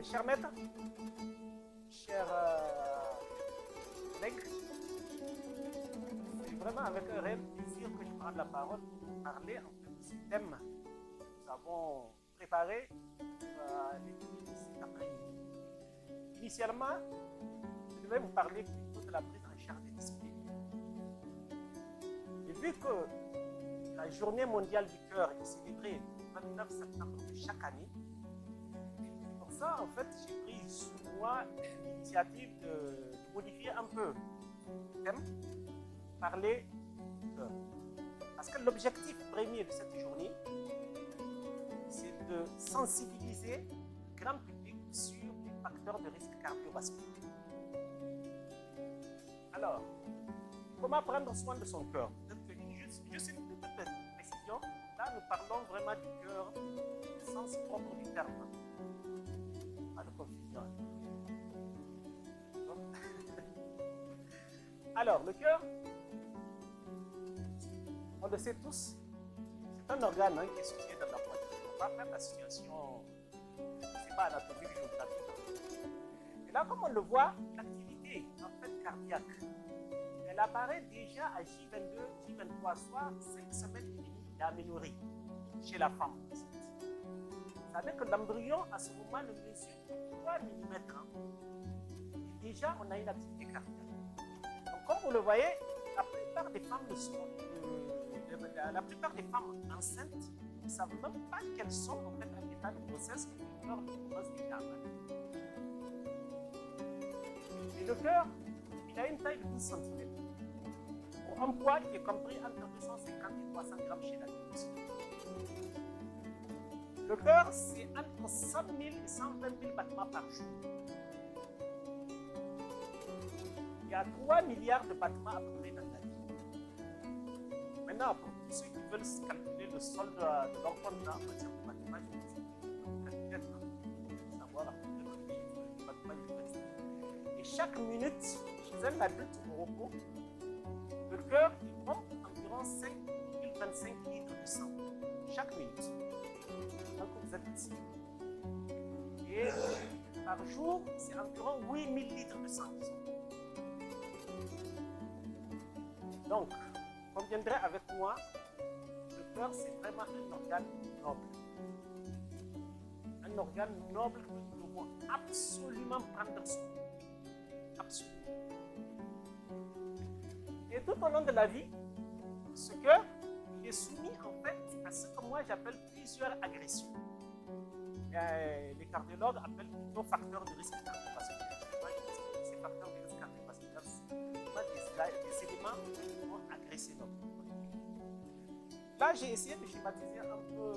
Cher maître, cher collègue, c'est vraiment avec un réel plaisir que je prends la parole pour parler en fait de ce thème que nous avons préparé pour l'étude de cet après-midi. Initialement, je devais vous parler plutôt de la prise en charge des disciplines. Et vu que la journée mondiale du cœur est célébrée le 29 septembre de chaque année, pour ça, en fait, j'ai pris sur moi l'initiative de modifier un peu le thème, parler du cœur. Parce que l'objectif premier de cette journée, c'est de sensibiliser le grand public sur les facteurs de risque cardiovasculaire. Alors, comment prendre soin de son cœur? Juste une petite précision. Là, nous parlons vraiment du cœur au sens propre du terme. Pas de confusion. Alors, le cœur, on le sait tous, c'est un organe qui est situé dans la poitrine. On va faire la situation, je ne sais pas, anatomique, géographique. Et là, comme on le voit, l'activité en fait cardiaque, elle apparaît déjà à J22, J23, soit 5 semaines et demie d'aménorrhée chez la femme. Ça veut dire que l'embryon, à ce moment, ne mesure que 3 mm. Et déjà, on a une activité cardiaque. Donc, comme vous le voyez, la plupart des femmes enceintes ne savent même pas qu'elles sont en fait en état de grossesse et leur grossesse est déjà mal. Et le cœur, il a une taille de 12 cm. Pour un poids qui est compris entre 250 et 300 grammes chez l'adulte. Le cœur, c'est entre 100 000 et 120 000 battements par jour. Il y a 3 milliards de battements à peu près dans la vie. Maintenant, pour tous ceux qui veulent calculer le solde de leur compte en matière de battements, je vais calculer pour savoir à peu près combien de battements il reste. Et chaque minute, chez un adulte au repos, le cœur pompe environ 5,25 litres de sang chaque minute. Donc vous êtes ici. Et par jour, c'est environ 8000 litres de sang. Donc, vous conviendrez avec moi, le cœur, c'est vraiment un organe noble. Un organe noble que nous devons absolument prendre soin. Absolument. Et tout au long de la vie, ce cœur est soumis en fait à ce que moi j'appelle plusieurs agressions. Les cardiologues appellent plutôt facteurs de risque cardiovasculaire. Ces facteurs de risque cardiovasculaire sont des éléments qui vont agresser notre corps. Là, j'ai essayé de schématiser un peu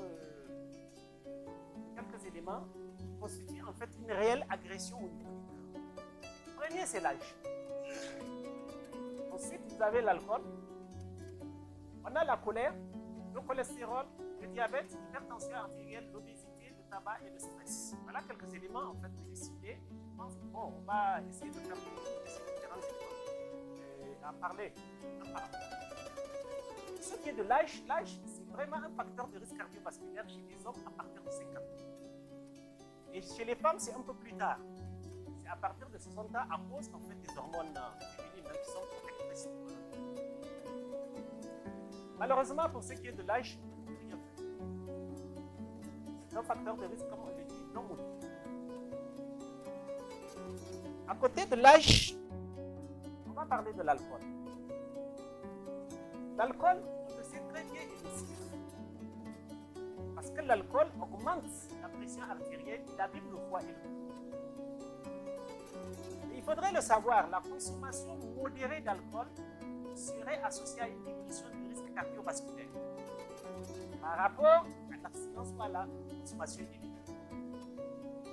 quelques éléments qui constituent en fait une réelle agression au niveau du cœur. Le premier, c'est l'âge. Ensuite, vous avez l'alcool. On a la colère, le cholestérol, le diabète, l'hypertension artérielle, l'obésité, le tabac et le stress. Voilà quelques éléments en fait que j'ai cités. Je pense que bon, on va essayer de faire ces différents éléments et en parler. Ce qui est de l'âge, c'est vraiment un facteur de risque cardiovasculaire chez les hommes à partir de 50 ans. Et chez les femmes, c'est un peu plus tard. C'est à partir de 60 ans à cause en fait des hormones féminines qui sont protectrices. Malheureusement, pour ce qui est de l'âge, c'est un facteur de risque, comme on le dit, non modifié. À côté de l'âge, on va parler de l'alcool. L'alcool, on le sait très bien, est nocif. Parce que l'alcool augmente la pression artérielle, il abîme le foie et le cœur. Il faudrait le savoir, la consommation modérée d'alcool serait associée à une diminution du risque cardiovasculaire par rapport à l'abstinence ou à la consommation illimitée.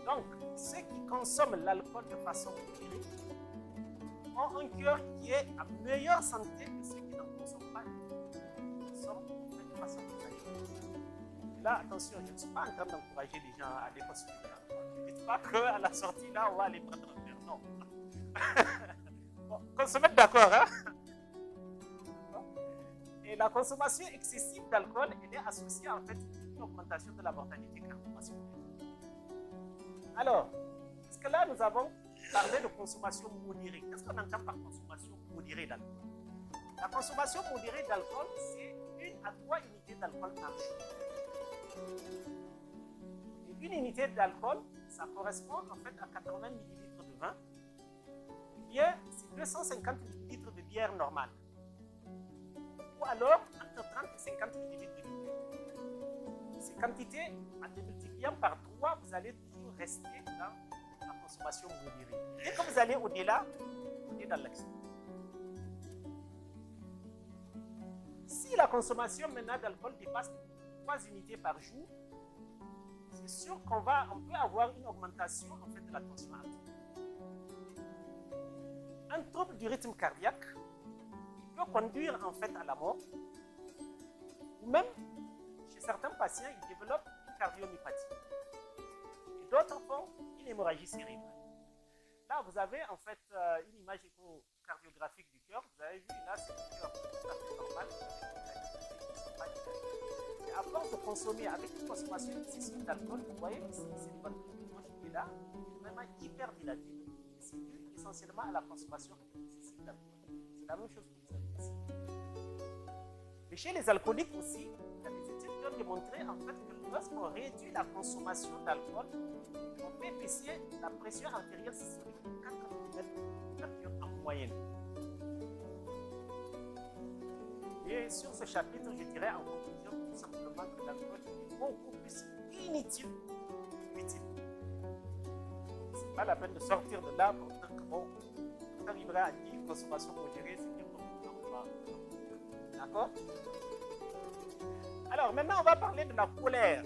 Donc, ceux qui consomment l'alcool de façon modérée ont un cœur qui est en meilleure santé que ceux qui n'en consomment pas, qui consomment de façon exagérée. Et là, attention, je ne suis pas en train d'encourager les gens à aller consommer de l'alcool. Ne dites pas qu'à la sortie, là, on va aller prendre un verre. Non. Bon, consommer, d'accord, hein? Et la consommation excessive d'alcool, elle est associée en fait à une augmentation de la mortalité cardiovasculaire. Alors, Jusque-là, nous avons parlé de consommation modérée. Qu'est-ce qu'on entend par consommation modérée d'alcool? La consommation modérée d'alcool, c'est 1 à 3 unités d'alcool par jour. Et une unité d'alcool, ça correspond en fait à 80 ml de vin. Ou bien, c'est 250 ml de bière normale. Ou alors, entre 30 et 50 ml de liqueur. Ces quantités, en les multipliant par 3, vous allez toujours rester dans la consommation modérée. Dès que vous allez au-delà, vous êtes dans l'excès. Si la consommation maintenant d'alcool dépasse 3 unités par jour, c'est sûr qu'on peut avoir une augmentation en fait de la tension artérielle. Un trouble du rythme cardiaque peut conduire en fait à la mort, ou même chez certains patients, ils développent une cardiomyopathie. Et d'autres font une hémorragie cérébrale. Là, vous avez en fait une image échocardiographique du cœur. Vous avez vu, là, c'est le cœur tout à fait normal. Et à force de consommer, avec une consommation excessive d'alcool, vous voyez que c'est le ventricule gauche qui est là, il est vraiment hyper dilaté. Et c'est dû essentiellement à la consommation excessive d'alcool. C'est la même chose que vous avez ici. Mais chez les alcooliques aussi, il y a des études qui ont démontré en fait que lorsqu'on réduit la consommation d'alcool, on fait baisser la pression artérielle systolique de 4 mm en moyenne. Et sur ce chapitre, je dirais en conclusion tout simplement que l'alcool est beaucoup plus inutile qu'utile. Ce n'est pas la peine de sortir de là pour dire que bon, on arrivera à dire consommation modérée, c'est quelque chose qu'on va. D'accord? Alors maintenant, on va parler de la colère.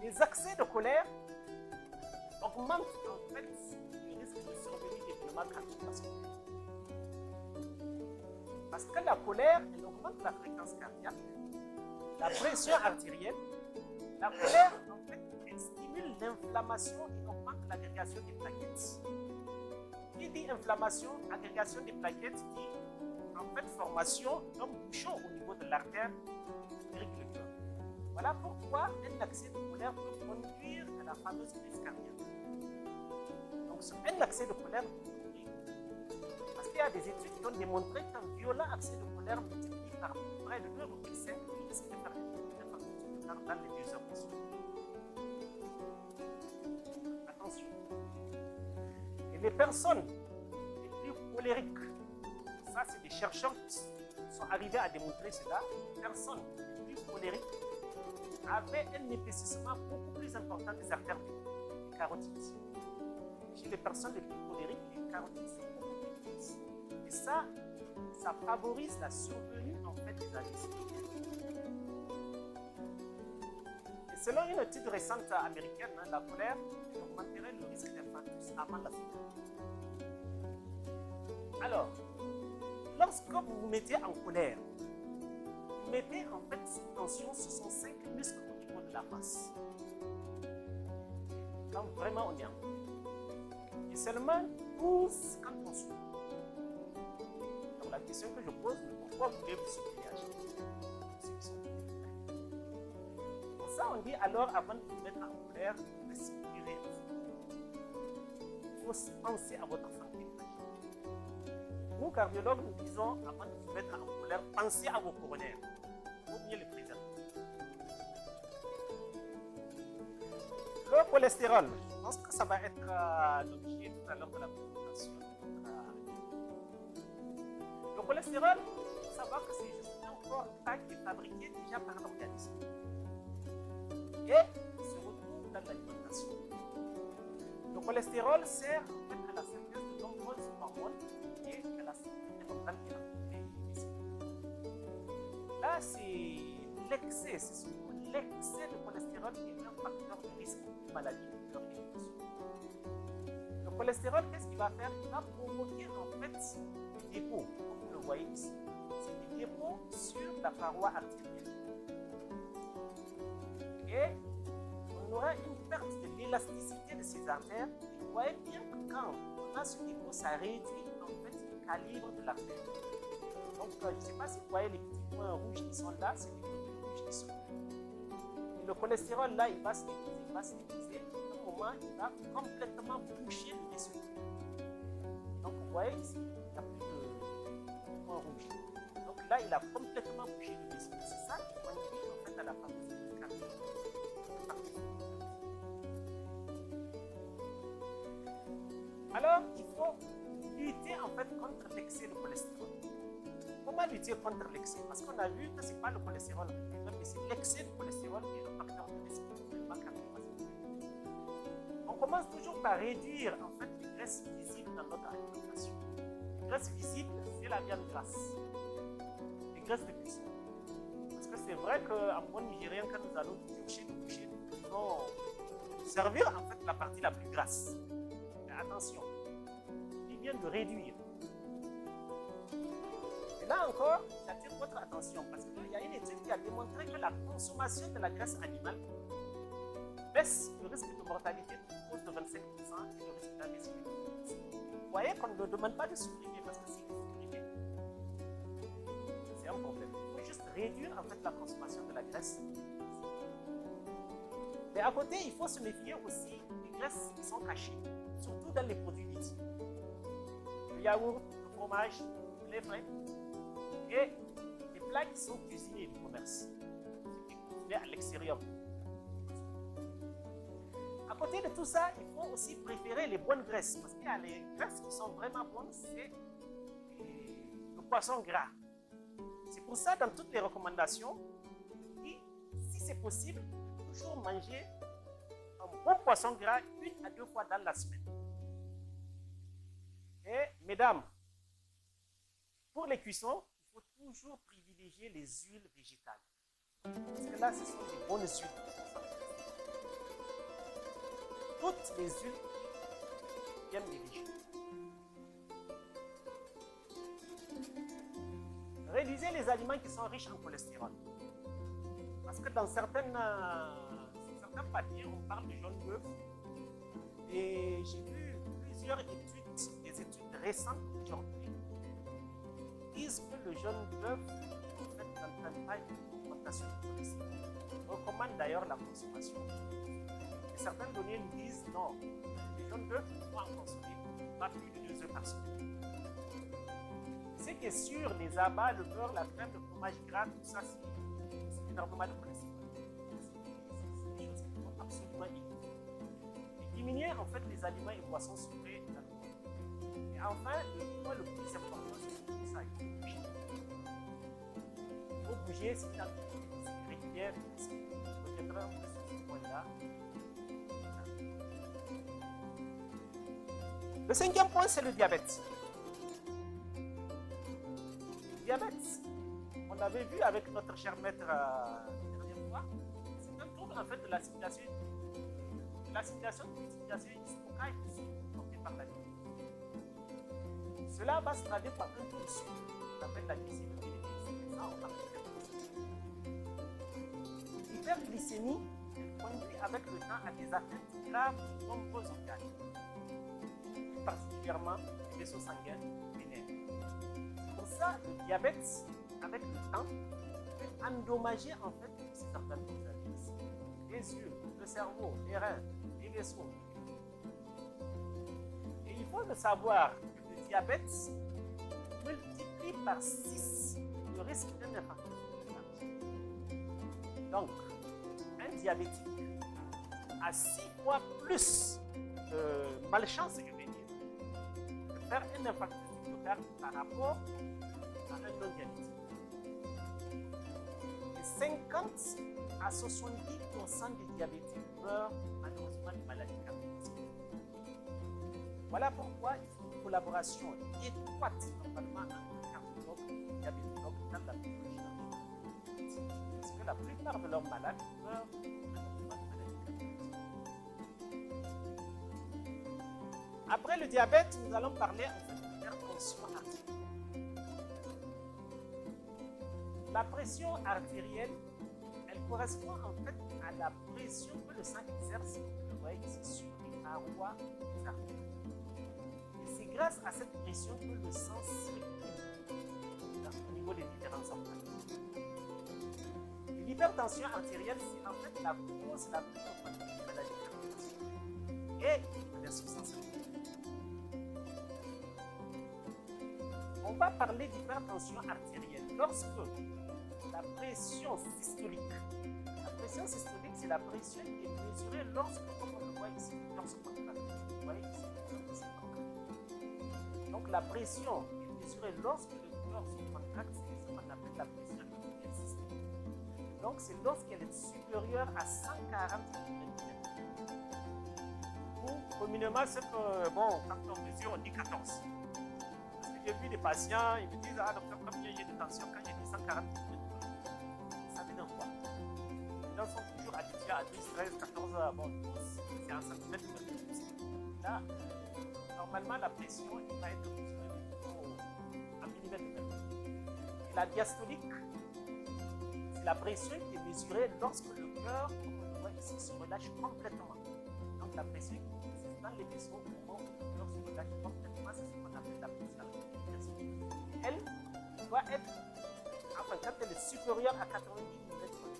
Les accès de colère augmentent en fait le risque de survenue d'événements cardiovasculaires. Parce que la colère, elle augmente la fréquence cardiaque, la pression artérielle. La colère, en fait, elle stimule l'inflammation et augmente l'agrégation des plaquettes. Qui dit inflammation, agrégation des plaquettes dit en fait formation d'un bouchon au niveau de l'artère périculaire. Voilà pourquoi un accès de colère peut conduire à la fameuse crise cardiaque. Donc, un accès de colère peut conduire. Parce qu'il y a des études qui ont démontré qu'un violent accès de colère multiplie par près de 2,5 le risque de faire une infarctus du cœur dans les 2 heures qui suivent. Attention. Et les personnes les plus colériques, ça c'est des chercheurs qui sont arrivés à démontrer cela, les personnes les plus colériques avaient un épaississement beaucoup plus important des artères des carotides. Chez les personnes les plus colériques, les carotides sont beaucoup plus petites. Et ça favorise la survenue en fait des AVC. Et selon une étude récente américaine, la colère augmenterait le risque d'infarctus avant la finale. Alors, lorsque vous vous mettez en colère, vous mettez en fait cette tension sur 5 muscles au niveau de la face. Quand vraiment on est en colère. Et seulement 12 quand on souffre. Donc la question que je pose, pourquoi vous voulez vous souffrir à chaque fois? Pour ça, on dit alors avant de vous mettre en colère, respirez. Il faut penser à votre santé. Nous, cardiologues, nous disons avant de vous mettre en colère, pensez à vos coronaires. Il faut mieux les préserver. Le cholestérol, je pense que ça va être l'objet tout à l'heure de la présentation. Le cholestérol, il faut savoir que c'est juste un corps qui est fabriqué déjà par l'organisme. Et il se retrouve dans l'alimentation. Le cholestérol sert en fait à la synthèse de nombreuses hormones et à la santé mentale qui est la. Là, c'est l'excès, c'est surtout l'excès de cholestérol qui est un facteur de risque de maladie de cœur et de cœur. Le cholestérol, qu'est-ce qu'il va faire? Il va provoquer en fait des dépôts, comme vous le voyez ici. C'est des dépôts sur la paroi artérielle. Et on aura une perte de l'élasticité de ces artères. Et vous voyez bien que quand on a ce dépôt, ça réduit en fait le calibre de l'artère. Donc, je ne sais pas si vous voyez les petits points rouges qui sont là, c'est les globules rouges qui sont là. Et le cholestérol, là, il va se déposer. À un moment moment, il va complètement boucher le vaisseau. Donc, vous voyez ici, il n'y a plus de point rouge. Donc là, il a complètement bouché le vaisseau. C'est ça qui conduit en fait à la fameuse cardiaque. Alors, il faut lutter en fait contre l'excès de cholestérol. Comment lutter contre l'excès? Parce qu'on a vu que ce n'est pas le cholestérol, mais c'est l'excès de cholestérol qui est le facteur de risque. On commence toujours par réduire en fait les graisses visibles dans notre alimentation. Les graisses visibles, c'est la viande grasse, les graisses de cuisson. Parce que c'est vrai qu'en bon nigérien, quand nous allons boucher, nous devons servir en fait la partie la plus grasse. Mais attention, il vient de réduire. Et là encore, j'attire votre attention parce qu'il y a une étude qui a démontré que la consommation de la graisse animale baisse le risque de mortalité de cause de 25% et le risque d'AVC. Vous voyez qu'on ne demande pas de supprimer parce que si vous supprimez, c'est un problème. Il faut juste réduire en fait la consommation de la graisse. Mais à côté, il faut se méfier aussi des graisses qui sont cachées, surtout dans les produits laitiers. Le yaourt, le fromage, le lait frais et les plats qui sont cuisinés du commerce, qui sont cuisinés à l'extérieur. À côté de tout ça, il faut aussi préférer les bonnes graisses. Parce qu'il y a les graisses qui sont vraiment bonnes, c'est le poisson gras. C'est pour ça, dans toutes les recommandations, si c'est possible, toujours manger un bon poisson gras 1 à 2 fois dans la semaine. Et mesdames, pour les cuissons, il faut toujours privilégier les huiles végétales. Parce que là, ce sont des bonnes huiles. Toutes les huiles viennent des végétaux. Réduisez les aliments qui sont riches en cholestérol. Parce que dans certains papiers, on parle de jaune d'œuf. Et j'ai vu plusieurs études, des études récentes aujourd'hui, disent que le jaune d'œuf en fait, n'entraîne pas une augmentation de cholestérol. On recommande d'ailleurs la consommation. Certaines données nous disent non, les jaunes d'œufs faut en consommer pas plus de 2 œufs par semaine. Ce qui est sûr, les abats, le beurre, la crème, le fromage gras, tout ça, c'est énormément de cholestérol. C'est des choses qu'il faut absolument éviter. Et diminuer en fait les aliments et boissons sucrées dans le monde. Et enfin, le point le plus important, c'est tout ça, il faut bouger. Il faut bouger, c'est une activité régulière. Je reviendrai un peu sur ce point-là. Le 5e point, c'est le diabète. Le diabète, on l'avait vu avec notre cher maître la dernière fois, c'est un trouble en fait de l'assimilation portée par la glycémie. Cela va se traduire par un taux de sucre qu'on appelle la glycémie élevé. Ça, on appelle. L'hyperglycémie conduit avec le temps à des atteintes graves de nombreux organes, particulièrement les vaisseaux sanguins vénèrent. Pour ça, le diabète, avec le temps, peut endommager en fait ces organes que vous avez ici. Les yeux, le cerveau, les reins, les vaisseaux. Et il faut le savoir que le diabète multiplie par 6 le risque d'un infarctus. Donc, un diabétique a 6 fois plus de malchance, je vais dire, de faire un infarctus du myocarde par rapport à un non-diabétique. Et 50 à 70% des diabétiques meurent malheureusement de maladies cardiovasculaires. Voilà pourquoi il faut une collaboration étroite, normalement entre cardiologues et diabétologues dans la biologie. Parce que la plupart de leurs malades meurent malheureusement de maladies cardiovasculaires. Après le diabète, nous allons parler en fait de l'hypertension artérielle. La pression artérielle, elle correspond en fait à la pression que le sang exerce, vous voyez ici, sur les parois des artères. Et c'est grâce à cette pression que le sang circule au niveau des différents organes. L'hypertension artérielle, c'est en fait la cause la plus importante des maladies cardiovasculaires. et l'insuffisance. On va parler d'hypertension artérielle lorsque la pression systolique, c'est la pression qui est mesurée lorsque, comme on le voit ici, le cœur se contracte. Vous voyez ici, le cœur se contracte. Donc la pression est mesurée lorsque le cœur se contracte, c'est ce qu'on appelle la pression artérielle systolique. Donc c'est lorsqu'elle est supérieure à 140 mm. Ou communément, c'est que, bon, quand on mesure, on dit 14. Parce que j'ai vu des patients, ils me disent, ah docteur, comme il y a de tension, quand il y a 140 mm, ça veut dire quoi? Les gens sont toujours habitués à 12, 13, 14 heures, bon, 12, c'est un centimètre de plus. Là, normalement, la pression, il va être mesurée en millimètres de mercure. Et la diastolique, c'est la pression qui est mesurée lorsque le cœur, comme on le voit ici, se relâche complètement. Donc la pression qui est dans les vaisseaux au moment où le cœur se relâche complètement, c'est ce qu'on appelle la pression artérielle. Elle doit être, enfin, quand elle est supérieure à 90 mm,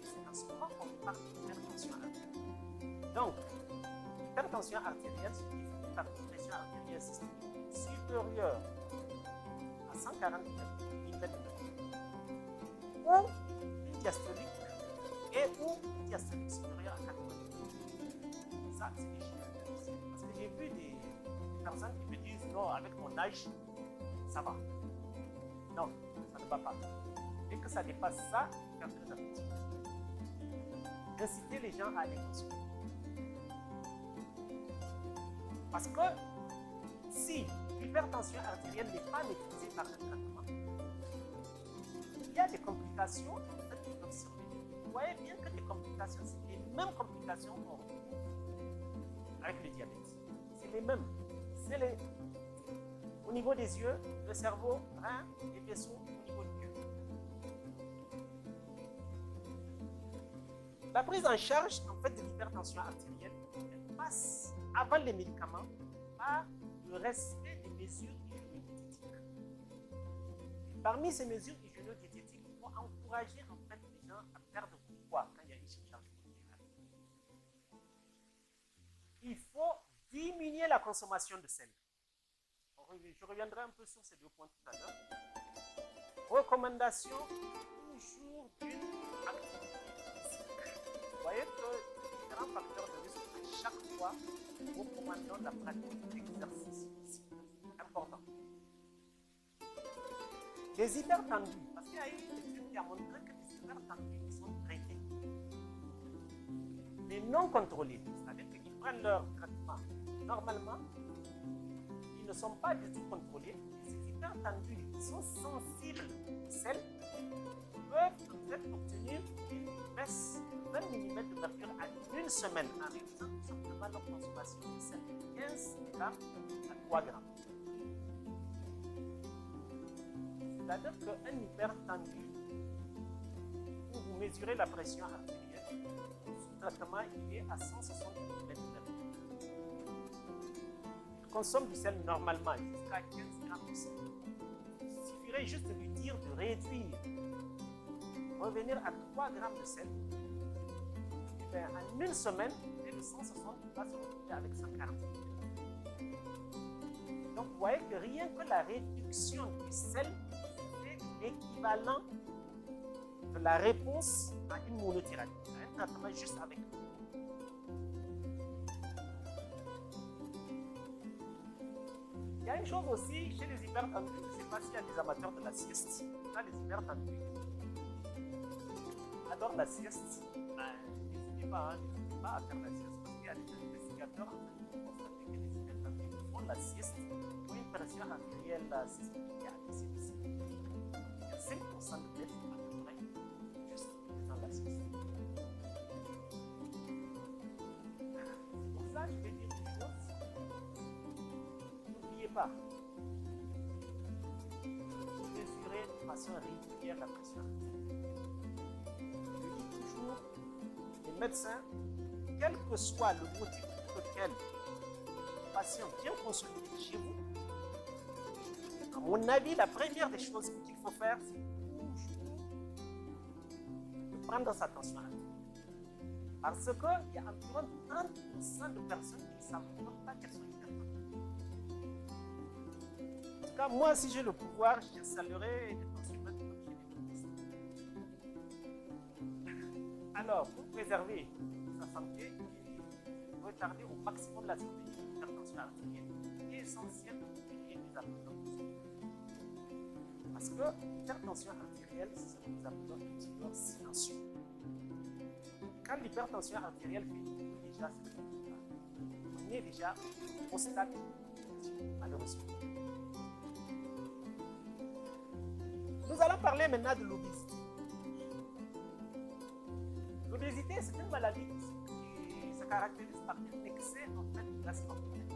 c'est en ce moment qu'on parle d'hypertension artérielle. Donc, l'hypertension artérielle signifie par pression artérielle systolique supérieure à 140 mm ou une diastolique et ou une diastolique supérieure à 80 mm. Ça, c'est des chiffres. Parce que j'ai vu des personnes qui me disent non, avec mon âge, ça va. Non, ça ne va pas. Dès que ça dépasse ça, faire très attention. Inciter les gens à aller consulter. Parce que si l'hypertension artérielle n'est pas maîtrisée par le traitement, il y a des complications en fait, qui peuvent survenir. Vous voyez bien que les complications, c'est les mêmes complications qu'on retrouve avec le diabète. C'est les mêmes. C'est les... Au niveau des yeux, le cerveau, rein, les vaisseaux, au niveau du cœur. La prise en charge en fait, de l'hypertension artérielle, elle passe avant les médicaments par le respect des mesures hygiéno-diététiques. Parmi ces mesures hygiéno-diététiques, il faut encourager en fait, les gens à perdre du poids quand il y a une surcharge carbohydrate. Il faut diminuer la consommation de sel. Je reviendrai un peu sur ces deux points tout à l'heure. Recommandation toujours d'une activité physique. Vous voyez que différents facteurs de risque à chaque fois, nous recommandons la pratique d'exercice physique. Important. Les hypertendus, parce qu'il y a eu une étude qui a montré que les hypertendus qui sont traités, mais non contrôlés, c'est-à-dire qu'ils prennent leur traitement normalement, ils ne sont pas du tout contrôlés. Ces hypertendus qui sont sensibles au sel peuvent en fait obtenir une baisse de 20 mm de mercure en une semaine en réduisant tout simplement leur consommation de sel de 15 g à 3 g. C'est-à-dire qu'un hypertendu, où vous mesurez la pression artérielle, son traitement il est à 160 mm de mercure. Il consomme du sel normalement jusqu'à 15 g de sel. Il suffirait juste de lui dire de réduire, revenir à 3 g de sel. Et bien, en une semaine, et le 160 va se retrouver avec 140 mm. Donc vous voyez que rien que la réduction du sel, c'est l'équivalent de la réponse à une monothérapie, à un traitement juste avec l'eau. Il y a une chose aussi chez les hypertendus, je ne sais pas s'il y a des amateurs de la sieste. Là, les hypertendus adorent la sieste. N'hésitez pas à faire la sieste parce qu'il y a des investigateurs qui ont constaté que les hypertendus qui font la sieste ont une pression artérielle systolique assez baissée. Il y a 5% de baisse à peu près juste en faisant la sieste. C'est pour ça que je vais dire une chose. N'oubliez pas, mesurer de façon régulière la pression artérielle. Je dis toujours, les médecins, quel que soit le motif pour lequel le patient vient consulter chez vous, à mon avis, la première des choses qu'il faut faire, c'est toujours de prendre sa tension artérielle. Parce qu'il y a environ 30% de personnes qui ne savent pas qu'elles sont hypertendues. En tout cas, moi, si j'ai le pouvoir, j'installerai des tensiomètres comme chez les touristes. Alors, pour préserver sa santé et retarder au maximum la survenue de l'hypertension artérielle, il est essentiel de prévenir les appels. Parce que l'hypertension artérielle, c'est ce que nous appelons un tumeur silencieux. Quand l'hypertension artérielle fait du bruit, déjà, on est déjà au stade malheureusement. Nous allons parler maintenant de l'obésité. L'obésité, c'est une maladie qui se caractérise par un excès en fait, de graisse corporelle.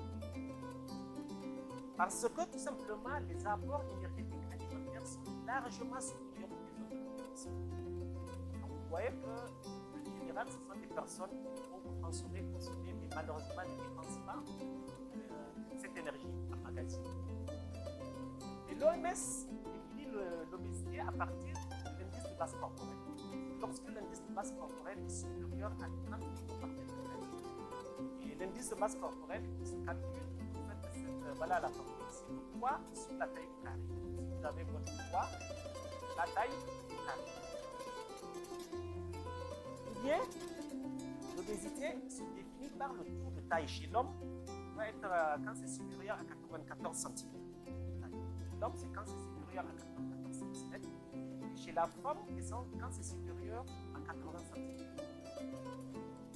Parce que tout simplement, les apports énergétiques alimentaires sont largement supérieurs aux autres personnes. Donc, vous voyez que, en général, ce sont des personnes qui vont consommer, mais malheureusement ne dépensent pas cette énergie en magasin. Et l'OMS définit l'obésité à partir de l'indice de masse corporelle. Lorsque l'indice de masse corporelle est supérieur à 30 kg par mètre carré. Et l'indice de masse corporelle se calcule en fait, voilà la formule ici, le poids sur la taille carrée. Si vous avez votre poids, la taille carrée. Ou bien, l'obésité se définit par le tour de taille chez l'homme, va être quand c'est supérieur à 94 cm. L'homme, c'est quand c'est supérieur à 94 cm. Et chez la femme, quand c'est supérieur à 80 cm.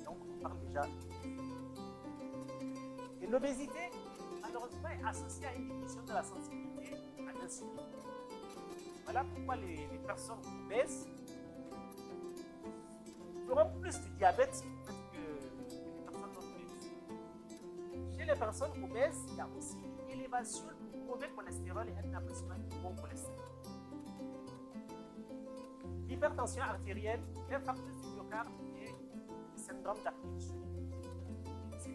Donc, on parle déjà. Et l'obésité, malheureusement, est associée à une diminution de la sensibilité à l'insuline. Voilà pourquoi les personnes obèses feront plus de diabète que les personnes non obèses. Chez les personnes obèses, il y a aussi une élévation du mauvais cholestérol et un abaissement du bon cholestérol. L'hypertension artérielle, l'infarctus du myocarde et le syndrome d'Arthur. C'est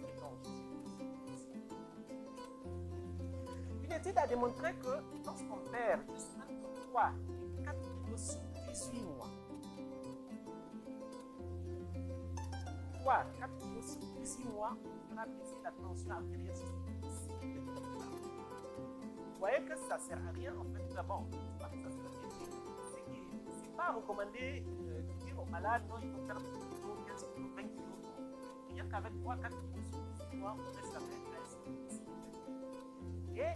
une étude a démontré que lorsqu'on perd entre 3 et 4 kg sur 18 mois, 3 à 4 kg sur 18 mois, on a baissé la tension artérielle systémique. Vous voyez que ça ne sert à rien en fait d'abord. C'est pas recommandé de dire aux malades non, il faut faire 10 kg, 15 kg, 20 kg. Rien qu'avec 3 à 4 kg sur 18 mois, on reste avec la. Et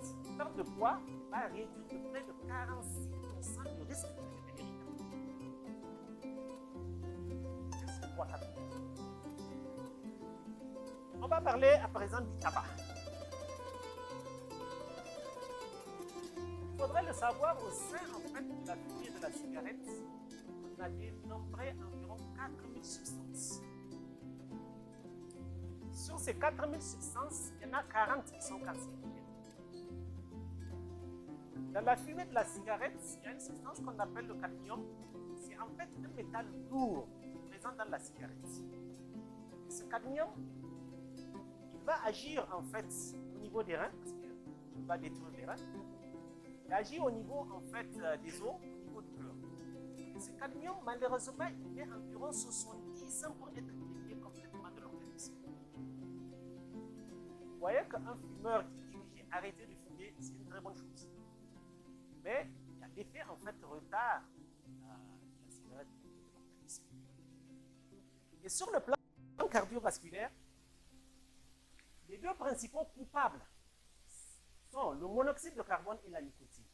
cette perte de poids va réduire de près de 46% le risque de devenir hypertendu. On va parler à présent du tabac. Il faudrait le savoir au sein en fait, de la fumée de la cigarette. On a dénombré environ 4000 substances. Sur ces 4000 substances, il y en a 40 qui sont cancérigènes. Dans la fumée de la cigarette, il y a une substance qu'on appelle le cadmium. C'est en fait un métal lourd présent dans la cigarette. Et ce cadmium, il va agir en fait au niveau des reins, parce qu'il va détruire les reins. Il agit au niveau en fait des os, au niveau du cœur. Et ce cadmium, malheureusement, il met environ 70 ans pour être éliminé complètement de l'organisme. Vous voyez qu'un fumeur qui dit j'ai arrêté de fumer, c'est une très bonne chose. Mais il y a l'effet en fait retard de la cigarette de l'organisme. Et sur le plan cardiovasculaire, les deux principaux coupables sont le monoxyde de carbone et la nicotine.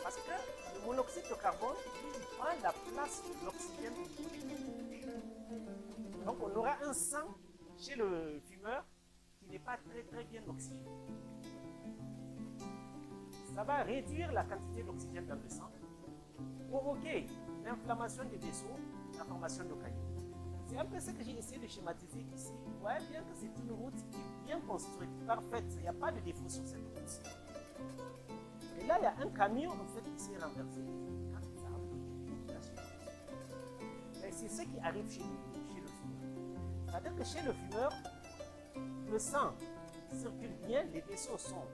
Parce que le monoxyde de carbone, il prend la place de l'oxygène au niveau. Donc on aura un sang chez le fumeur qui n'est pas très bien oxygéné. Ça va réduire la quantité d'oxygène dans le sang, provoquer l'inflammation des vaisseaux, la formation de caillots. C'est un peu ce que j'ai essayé de schématiser ici. Vous voyez bien que c'est une route qui est bien construite, parfaite. Il n'y a pas de défaut sur cette route. Et là, il y a un camion en fait qui s'est renversé. Et c'est ce qui arrive chez le fumeur. C'est-à-dire que chez le fumeur, le sang circule bien, les vaisseaux sont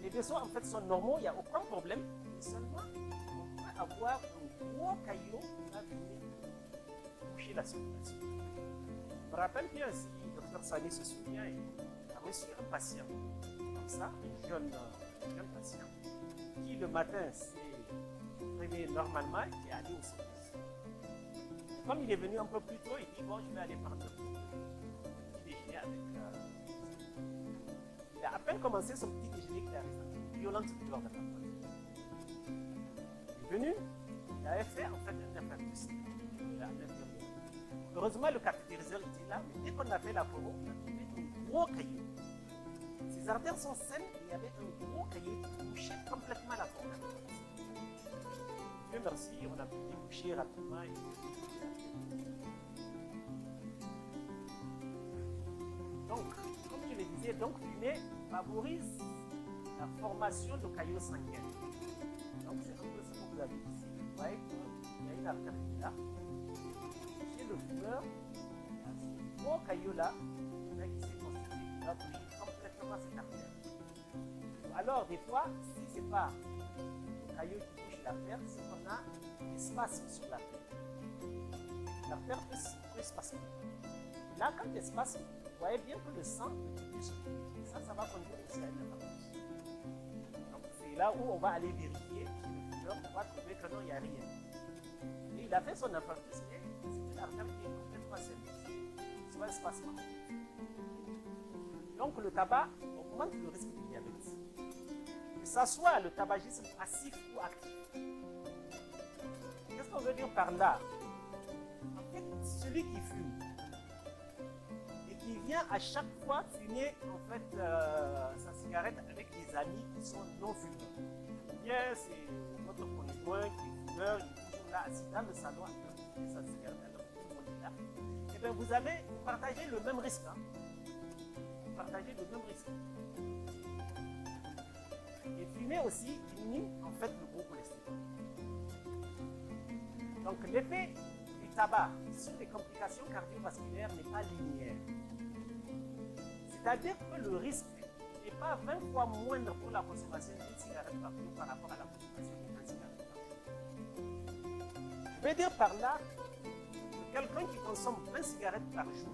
les vaisseaux en fait sont normaux, il n'y a aucun problème. Mais seulement, on peut avoir un gros caillou va venir toucher la circulation. Je me rappelle bien si le docteur Sani se souvient, il a reçu un patient comme ça, un jeune patient, qui le matin s'est réveillé normalement et qui est allé au service. Comme il est venu un peu plus tôt, il dit bon, je vais aller prendre le petit déjeuner avec. Il a à peine commencé son petit déjeuner qu'il a ressenti une violente douleur de la poitrine. Il est venu, il avait fait en fait un infarctus à l'intérieur. Heureusement, le cathétériseur était là, mais dès qu'on a fait la poro, on a trouvé un gros caillou. Ses artères sont saines, et il y avait un gros caillou qui touchait complètement la peau. Dieu merci, on a pu déboucher rapidement. Donc, comme je le disais, donc fumer favorise la formation de caillots sanguins. Donc, c'est un peu ce que vous avez ici. Vous voyez qu'il y a une artère qui est là. Chez le fumeur, il y a ce gros caillou-là qui s'est constitué, qui va toucher complètement cette artère. Alors, des fois, si ce n'est pas le caillou qui touche l'artère, c'est qu'on a des spasmes sur l'artère. L'artère peut se passer. Là, quand il y a des spasmes, vous voyez bien que le sang peut circuler. Et ça va conduire aussi à une infarctus. Donc, c'est là où on va aller vérifier chez le fumeur, on va trouver que non, il n'y a rien. Et il a fait son infarctus, mais c'est une artère qui est complètement saine. Soit un spasme. Donc, le tabac augmente le risque de diabète. Que ce soit le tabagisme passif ou actif. Qu'est-ce qu'on veut dire par là? En fait, celui qui fume et qui vient à chaque fois fumer en fait, sa cigarette avec des amis qui sont non fumeurs. Bien, c'est notre conjoint qui est fumeur, il est toujours là assis dans le salon à fumer sa cigarette alors que tout le monde est là. Et bien, vous partagez le même risque. Hein? Vous partagez le même risque. Et fumer aussi diminue en fait le gros cholestérol. Donc l'effet du tabac sur les complications cardiovasculaires n'est pas linéaire. C'est-à-dire que le risque n'est pas 20 fois moindre pour la consommation d'une cigarette par jour par rapport à la consommation d'une cigarette par jour. Je veux dire par là que quelqu'un qui consomme 20 cigarettes par jour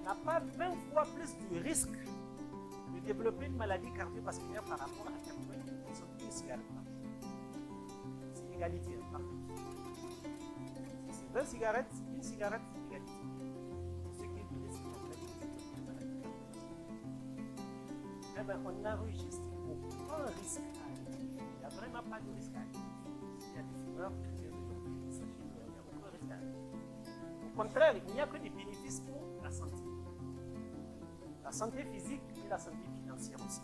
n'a pas 20 fois plus de risque de développer une maladie cardiovasculaire par rapport à quelqu'un qui consomme une cigarette par jour. C'est égalité, par contre. Si c'est 20 cigarettes, une cigarette, c'est égalité. Ce qui est du risque en fait de maladie cardiovasculaire. Eh bien, on n'enregistre aucun risque à aller. Il n'y a vraiment pas de risque à aller. S'il y a des fumeurs, sachez qu'il n'y a aucun risque à aller. Au contraire, il n'y a que des bénéfices pour la santé. La santé physique et la santé financière aussi.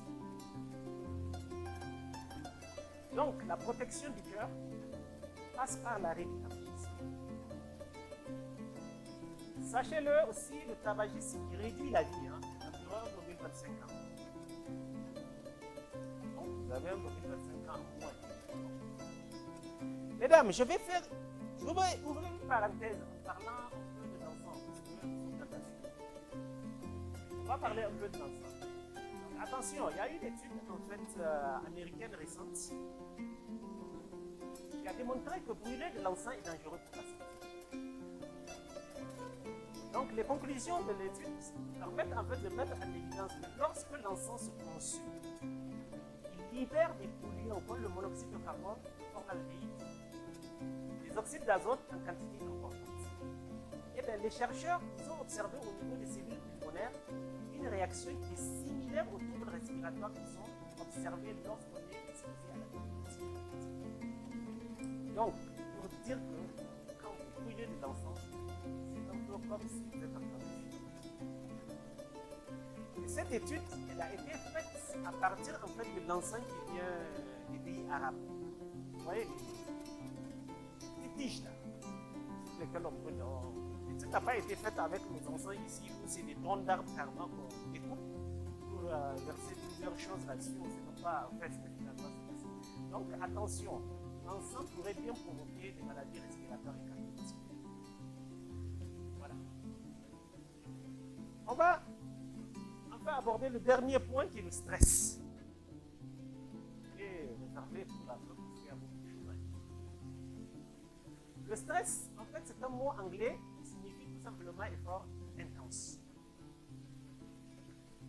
Donc, la protection du cœur passe par l'arrêt du tabagisme. Sachez-le aussi, le tabagisme qui réduit la vie, environ 2025 ans. Donc, vous avez un 2025 ans en moins. Mesdames, je vais ouvrir une parenthèse en parlant un peu de l'enfant, parce que nous sommes on va parler un peu de l'enfant. Attention, il y a eu une étude en fait, américaine récente qui a démontré que brûler de l'encens est dangereux pour la santé. Donc les conclusions de l'étude permettent en fait de mettre en évidence que lorsque l'encens se consume, il libère des polluants comme le monoxyde de carbone, le formaldéhyde, les oxydes d'azote en quantité importante. Et bien, les chercheurs ont observé au niveau des cellules pulmonaires une réaction qui est similaire aux troubles respiratoires qui sont observés lorsqu'on est exposé à la COVID-19. Donc, pour dire que quand vous brûlez de l'encens, c'est un peu comme si vous êtes en train de fumer. Et cette étude, elle a été faite à partir en fait, de l'encens qui vient des pays arabes. Vous voyez, les tiges là, sur lesquelles on brûle. L'étude n'a pas été faite avec nos encens ici, où c'est des troncs d'arbres carrément qu'on découpe pour verser plusieurs choses là-dessus. On ne sait pas en fait ce que finalement c'est passé. Donc attention, l'encens pourrait bien provoquer des maladies respiratoires et cardiovasculaires. Voilà. On va enfin aborder le dernier point qui est le stress. Et réservé pour la fin parce qu'il y a beaucoup de choses à dire. Le stress, en fait, c'est un mot anglais qui signifie tout simplement effort intense.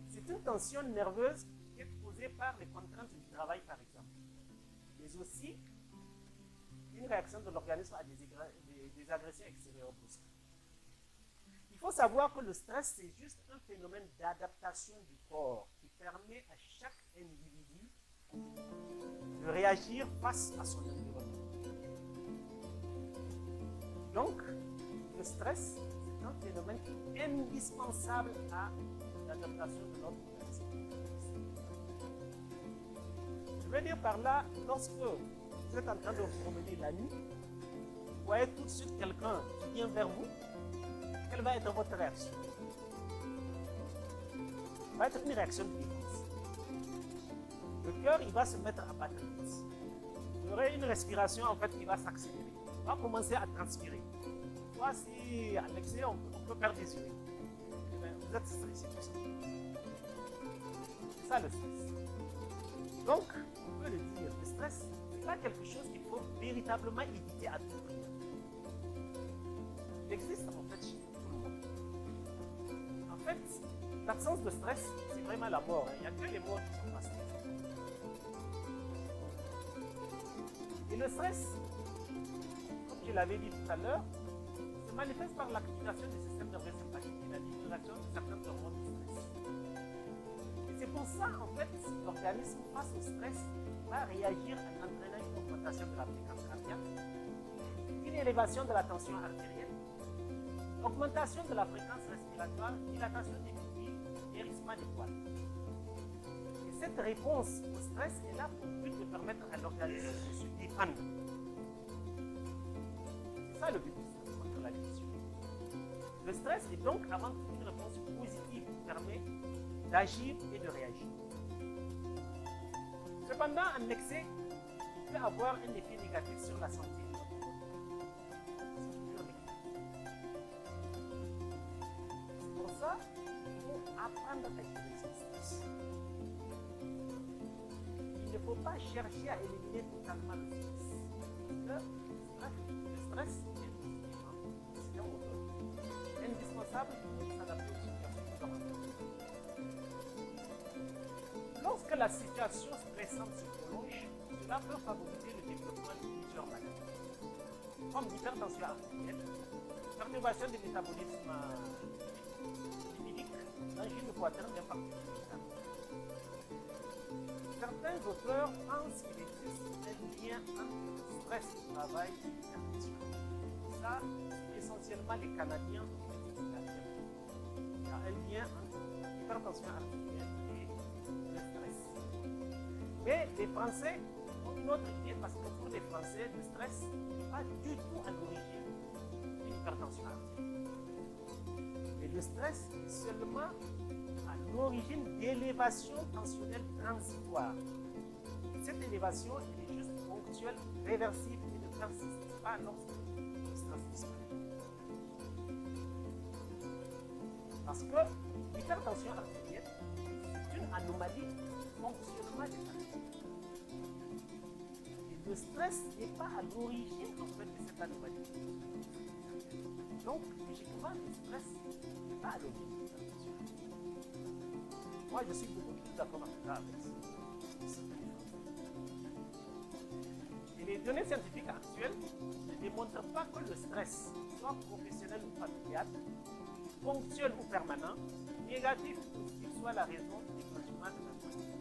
C'est une tension nerveuse qui est causée par les contraintes du travail, par exemple, mais aussi une réaction de l'organisme à des agressions extérieures brusques. Il faut savoir que le stress, c'est juste un phénomène d'adaptation du corps qui permet à chaque individu de réagir face à son environnement. Donc, le stress, c'est un phénomène indispensable à l'adaptation de notre organisme. Je veux dire par là, lorsque vous êtes en train de vous promener la nuit, vous voyez tout de suite quelqu'un qui vient vers vous, quelle va être votre réaction? Ça va être une réaction de défense. Le cœur, il va se mettre à battre vite. Vous aurez une respiration en fait qui va s'accélérer. On va commencer à transpirer. Soit si à l'excès, on peut perdre des urines. Vous êtes stressé tout ça. C'est ça le stress. Donc, on peut le dire, le stress, ce n'est pas quelque chose qu'il faut véritablement éviter à tout prix. Il existe en fait chez tout le monde. En fait, l'absence de stress, c'est vraiment la mort. Il n'y a que les morts qui sont pas stressés. Et le stress, comme je l'avais dit tout à l'heure, se manifeste par l'activation du système nerveux sympathique et la libération de certaines hormones du stress. Et c'est pour ça, en fait, l'organisme face au stress va réagir en entraînant une augmentation de la fréquence cardiaque, une élévation de la tension artérielle, augmentation de la fréquence respiratoire, dilatation des pupilles, hérissement des poils. Et cette réponse au stress est là pour but de permettre à l'organisme de se défendre. C'est ça le but du stress contre la dépression. Le stress est donc avant tout une réponse positive qui permet d'agir et de réagir. Cependant, un excès peut avoir un effet négatif sur la santé de notre corps. C'est pour ça qu'il faut apprendre à gérer ce stress. Il ne faut pas chercher à éliminer totalement le stress. Le stress est indispensable pour s'adapter aux situations. Lorsque la situation stressante se prolonge, cela peut favoriser le développement de plusieurs maladies, comme l'hypertension artérielle, perturbation du métabolisme lipidique, l'angine de poitrine bien particulièrement. Certains auteurs pensent qu'il existe un lien entre le stress au travail et l'hypertension. Ça, c'est essentiellement les Canadiens qui l'affirment. Il y a un lien entre l'hypertension artérielle et le stress. Mais les Français ont une autre idée parce que pour les Français, le stress n'est pas du tout à l'origine d'une hypertension artérielle. Mais le stress est seulement à l'origine d'élévation tensionnelle transitoire. Cette élévation est juste ponctuelle, réversible et ne persiste pas lorsque le stress disparaît. Parce que l'hypertension artérielle, c'est une anomalie du fonctionnement des artères. Et le stress n'est pas à l'origine en fait de cette anomalie. Donc, logiquement, le stress n'est pas à l'origine de l'hypertension. Moi, je suis beaucoup plus d'accord avec ça. Et les données scientifiques actuelles ne démontrent pas que le stress, soit professionnel ou familial, ponctuel ou permanent, négatif ou positif, soit la raison du déclenchement de la maladie.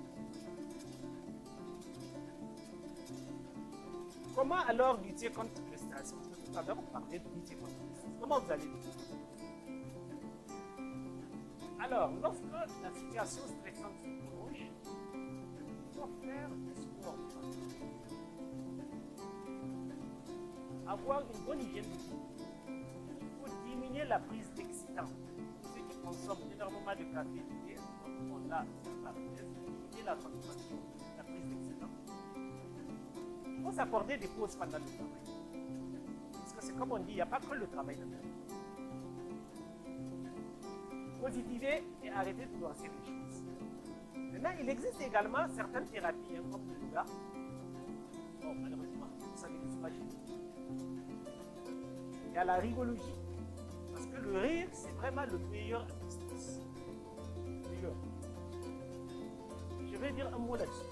Comment alors lutter contre le stress? Parce que tout à l'heure, on parlait de lutter contre le stress. Comment vous allez lutter? Alors, lorsque la situation stressante se prolonge, il faut faire des sports. Avoir une bonne hygiène de vie. Il faut diminuer la prise d'excitants. Ceux qui consomment énormément de café, on l'a sur la pièce, diminuer la consommation, la prise d'excitants. Il faut s'accorder des pauses pendant le travail. Parce que c'est comme on dit, il n'y a pas que le travail de faire. Positiver et arrêter de noircir les choses. Maintenant, il existe également certaines thérapies, comme le yoga. Bon, malheureusement, ça n'existe pas chez nous. y a la rigologie. Parce que le rire, c'est vraiment le meilleur business. Meilleur. Je vais dire un mot là-dessus.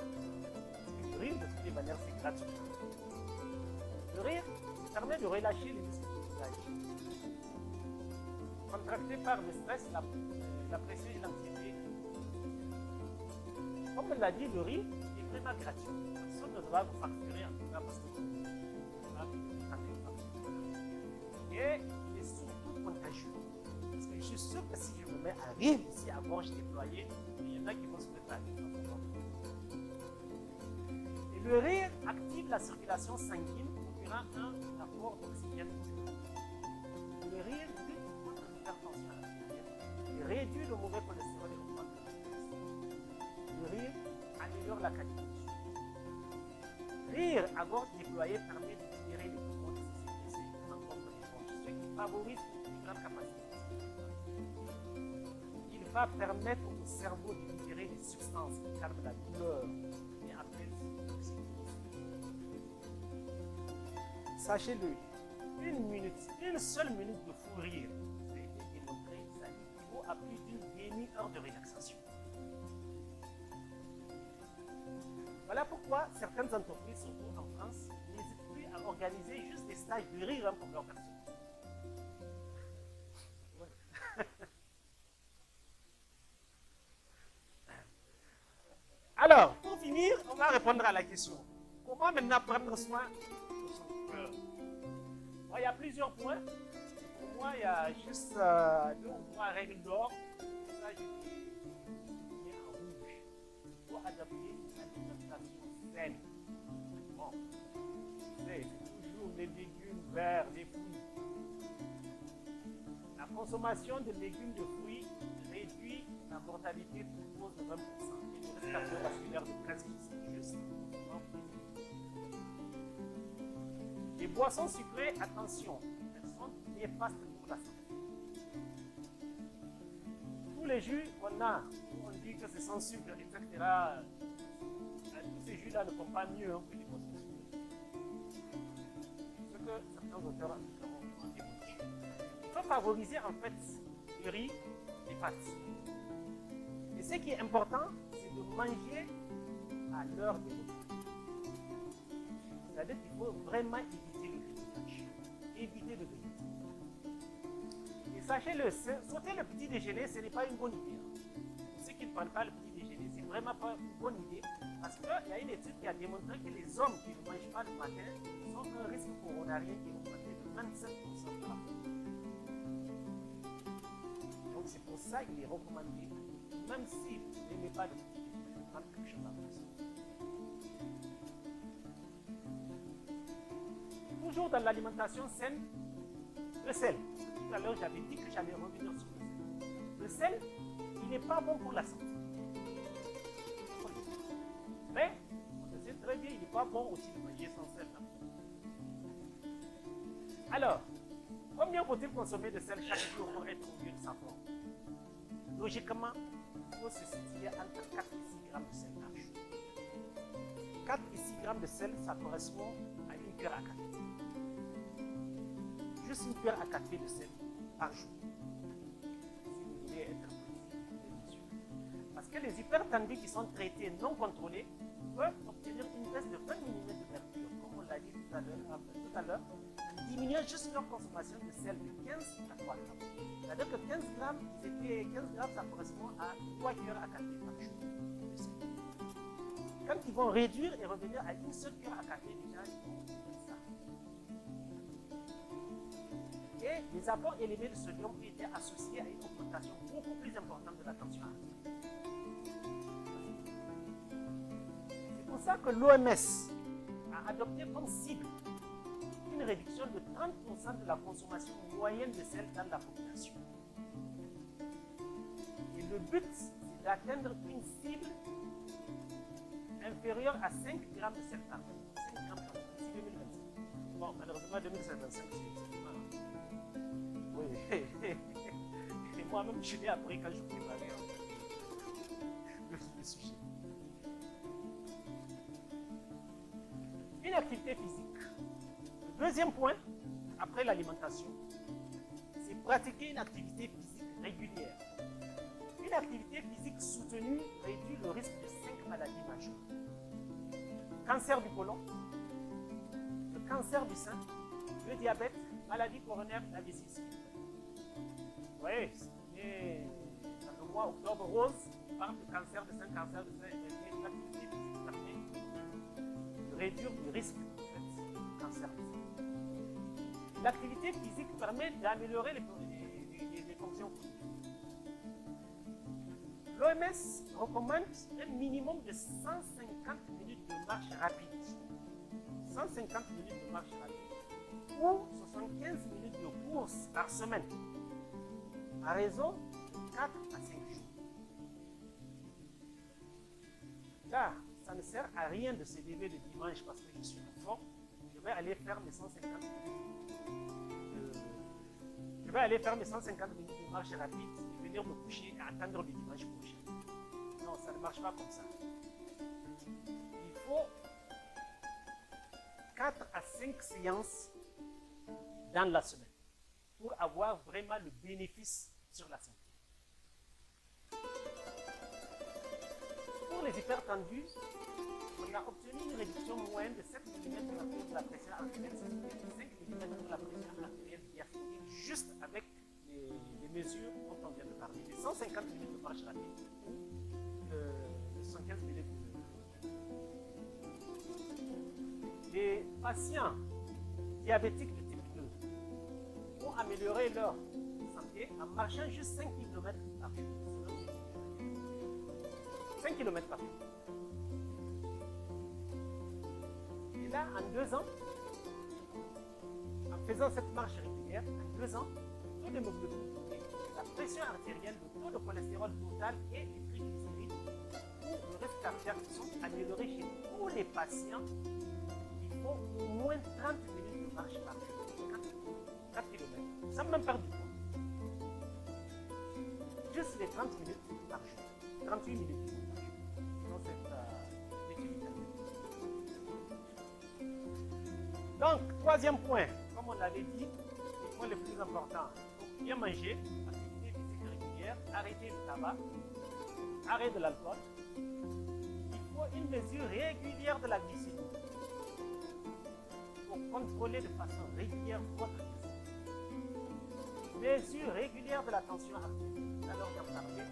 Le rire, de toutes les manières, c'est gratuit. Le rire permet de relâcher les muscles du visage. Contracté par le stress, la pression et l'anxiété. Comme on l'a dit, le rire est vraiment gratuit. Personne ne doit vous facturer en tout cas parce que et il est surtout contagieux. Parce que je suis sûr que si je me mets à rire ici à gorge déployée, il y en a qui vont se mettre à rire. Et le rire active la circulation sanguine, procurant un apport d'oxygène. Le rire lutte contre l'hypertension artérielle et réduit le mauvais cholestérol et augmente le cholestérol. Le rire améliore la qualité du son. Rire à gorge déployée permet de libérer les poumons de ces sécrétions encore que les poches, ce qui favorise une plus grande capacité. Il va permettre au cerveau de libérer des substances qui calment la douleur et apaisent l'oxygène. Sachez-le, une seule minute de fou rire, ça a été démontré, ça équivaut à plus d'une demi-heure de relaxation. Voilà pourquoi certaines entreprises, surtout en France, n'hésitent plus à organiser juste des stages de rire pour leur personnel. Ouais. Alors, pour finir, on va répondre à la question. Comment maintenant prendre soin de son cœur? Bon, il y a plusieurs points. Pour moi, il y a juste 2 ou 3 règles d'or. Ça, je dis en rouge. Il faut adapter une alimentation saine. Bon, c'est toujours les légumes verts, les fruits. La consommation de légumes, de fruits réduit la mortalité pour cause de 20% et le risque cardiovasculaire de 13%. Juste. Les boissons sucrées, attention, elles sont néfastes pour la santé. Tous les jus qu'on a, on dit que c'est sans sucre, etc. Tous ces jus-là ne font pas mieux que les boissons sucrées. Ce que certains auteurs ont démontré. Il faut favoriser en fait le riz, les pâtes. Et ce qui est important, c'est de manger à l'heure de repas. C'est-à-dire qu'il faut vraiment éviter le grignotage. Éviter le grignotage. Et sachez-le, sauter le petit déjeuner, ce n'est pas une bonne idée. Pour ceux qui ne prennent pas le petit déjeuner, ce n'est vraiment pas une bonne idée. Parce qu'il y a une étude qui a démontré que les hommes qui ne mangent pas le matin ont un risque coronarien qui est augmenté de 27% par rapport. Donc c'est pour ça qu'il est recommandé, même si vous n'aimez pas le petit déjeuner, de prendre quelque chose à la maison. Toujours dans l'alimentation saine, le sel. Tout à l'heure, j'avais dit que j'allais revenir sur le sel. Le sel, il n'est pas bon pour la santé. Mais, on le sait très bien, il n'est pas bon aussi de manger sans sel. Alors, combien faut-il consommer de sel chaque jour pour être au mieux de sa forme? Logiquement, il faut se situer entre 4 et 6 grammes de sel par jour. 4 et 6 grammes de sel, ça correspond à une cuillère à café. Juste une cuillère à café de sel par jour. Si vous voulez être délicieux. Parce que les hypertendus qui sont traités non contrôlés peuvent obtenir une baisse de 20 mm de mercure, comme on l'a dit tout à l'heure, en diminuant juste leur consommation de sel de 15 à 3 grammes. C'est-à-dire que 15 grammes, ça correspond à 3 cuillères à café par jour de sel. Quand ils vont réduire et revenir à une seule cuillère à café, déjà, ils vont faire ça. Et les apports élevés de sodium ont été associés à une augmentation beaucoup plus importante de la tension artérielle. C'est pour ça que l'OMS a adopté comme cible une réduction de 30% de la consommation moyenne de sel dans la population. Et le but, c'est d'atteindre une cible inférieure à 5 grammes de sel par jour. 5 grammes par jour, d'ici 2025. Bon, malheureusement, 2055, c'est mal. Oui, et moi-même, je l'ai appris quand je préparais le sujet. Une activité physique. Le deuxième point, après l'alimentation, c'est pratiquer une activité physique régulière. Une activité physique soutenue réduit le risque de 5 maladies majeures. Cancer du côlon, le cancer du sein, le diabète, maladie coronaire, AVC ischémique. Oui, et dans le mois octobre rose, on parle de cancer de sein, et l'activité physique permet de réduire le risque de cancer du sein. L'activité physique permet d'améliorer les fonctions cognitives. L'OMS recommande un minimum de 150 minutes de marche rapide. 150 minutes de marche rapide ou 75 minutes de course par semaine, à raison de 4 à 5 jours. Car ça ne sert à rien de se lever le dimanche parce que je suis en forme. Je vais aller faire mes 150 minutes. Je vais aller faire mes 150 minutes de marche rapide et venir me coucher et attendre le dimanche prochain. Non, ça ne marche pas comme ça. Il faut 4 à 5 séances dans la semaine pour avoir vraiment le bénéfice sur la santé. Pour les hypertendus, on a obtenu une réduction moyenne de 7 mm de la pression artérielle systolique et 5 mm de la pression artérielle diastolique juste avec les mesures dont on vient de parler. Les 150 minutes de marche rapide ou 115 minutes de... Les patients diabétiques de type 2 vont améliorer leur santé en marchant juste 5 km par jour. 5 km par jour. Et là, en 2 ans, en faisant cette marche régulière, en 2 ans, le taux d'hémoglobine, la pression artérielle, le taux de cholestérol total et les triglycérides ou le risque cardiaque sont améliorés chez tous les patients. Il faut au moins 30 minutes de marche par jour, 4 km, sans même perdre du poids. Juste les 30 minutes par jour, 38 minutes par jour, dans cette étude italienne. Donc, troisième point, comme on l'avait dit, le point le plus important, il faut bien manger, activité physique régulière, arrêter le tabac, arrêt de l'alcool. Il faut une mesure régulière de la glycémie pour contrôler de façon régulière votre glycémie. Mesure régulière de la tension artérielle. Alors d'en parler,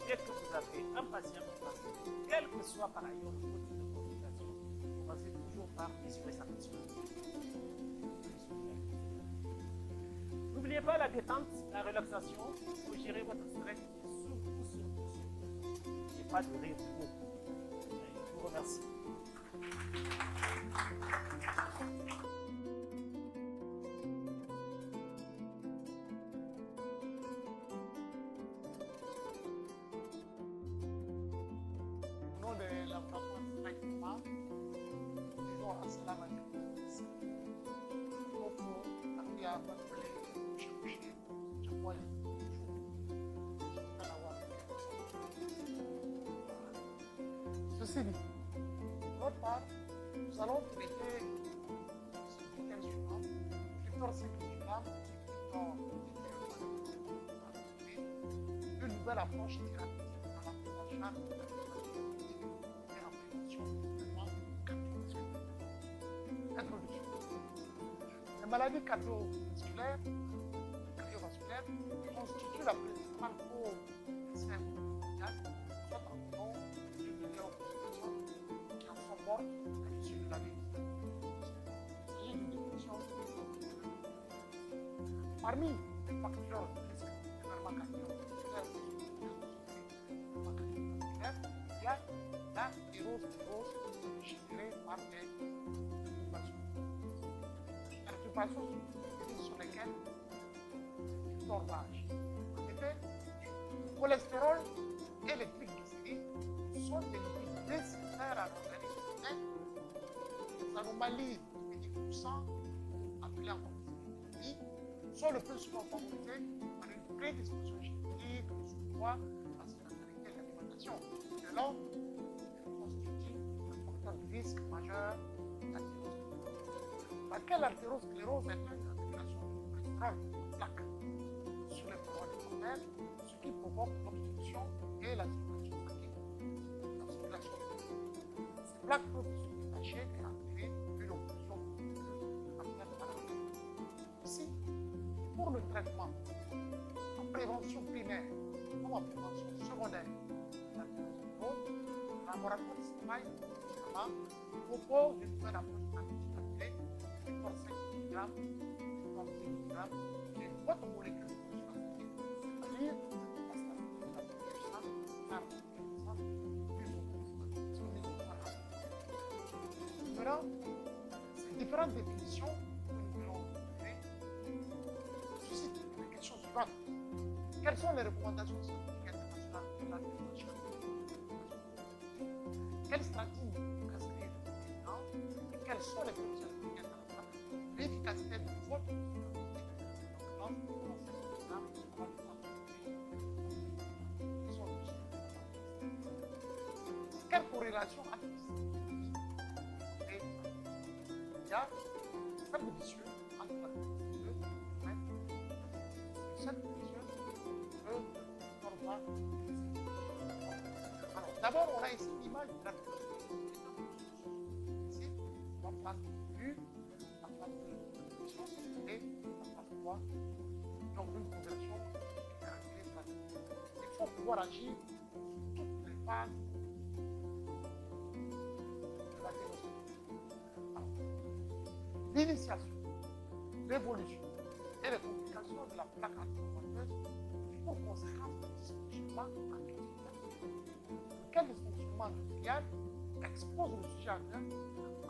dès que vous avez un patient ou patient, quel que soit par ailleurs le motif de consultation, commencez toujours par mesurer sa tension artérielle. N'oubliez pas la détente, la relaxation, il faut gérer votre stress et surtout, n'ayez pas de rire trop. Je vous remercie. Au nom de laboratoire directement, disons assalamu alaikum. Il faut arriver à contrôler chercher, je vois les ceci dit, d'autre part, nous allons traiter ce week-end suivant, plutôt sécuritaire, une nouvelle approche thérapeutique dans la prise en charge de la et en prévention du mouvement cardiovasculaire. Introduction. Les maladies cardiovasculaires constituent la principale cause de décès mondial, soit environ 2 millions de personnes qui en sont mortes à l'issue de la vie. Il s'agit d'une définition. Parmi les facteurs de risque d'événement cardiovasculaire, il y a l'athérosclérose générée par les perturbations sur lesquelles il tournage. En effet, le cholestérol et les triglycérides sont des lipides nécessaires à l'organisme humain. Les anomalies du sang, appelées en hyperglycémie, sont le plus souvent favorisées par une prédisposition génétique, le sous-poids, la sédentarité et l'alimentation. De là, constitue un facteur de risque majeur d'athérosclérose. Laquelle artérosclérose est une grande plaque sur les parois des artères, ce qui provoque l'obstruction et la circulation sanguine. Ces plaques peuvent se détacher et entraîner une occlusion de l'artère parallèle. Ici, pour le traitement, en prévention primaire ou en prévention secondaire de l'artériosclérose, le laboratoire de travail propose une nouvelle approche analytique appelée 5 mg, 30 mg, et une boîte molécule de substance, c'est-à-dire la stabilité la plus puissante, car plus Maintenant, ces différentes définitions que nous allons donner suscitent la question suivante. Quelles sont les recommandations scientifiques internationales pour la prévention? Quelle stratégie prescrire maintenant et quelles sont les prévisions scientifiques internationales pour l'efficacité de votre quelle corrélation a-t-il? Il y a cette division entre la division cette division alors, d'abord, on a ici l'image de la ici, la place de vue, la place de division et la place de voix. Donc, une progression qui caractérise la division. Il faut pouvoir agir sur toutes les phases de la division. L'initiation, l'évolution et les complications de la plaque artérioventeuse pour conséquence du dysfonctionnement artériel. Lequel dysfonctionnement artériel expose le sujet artère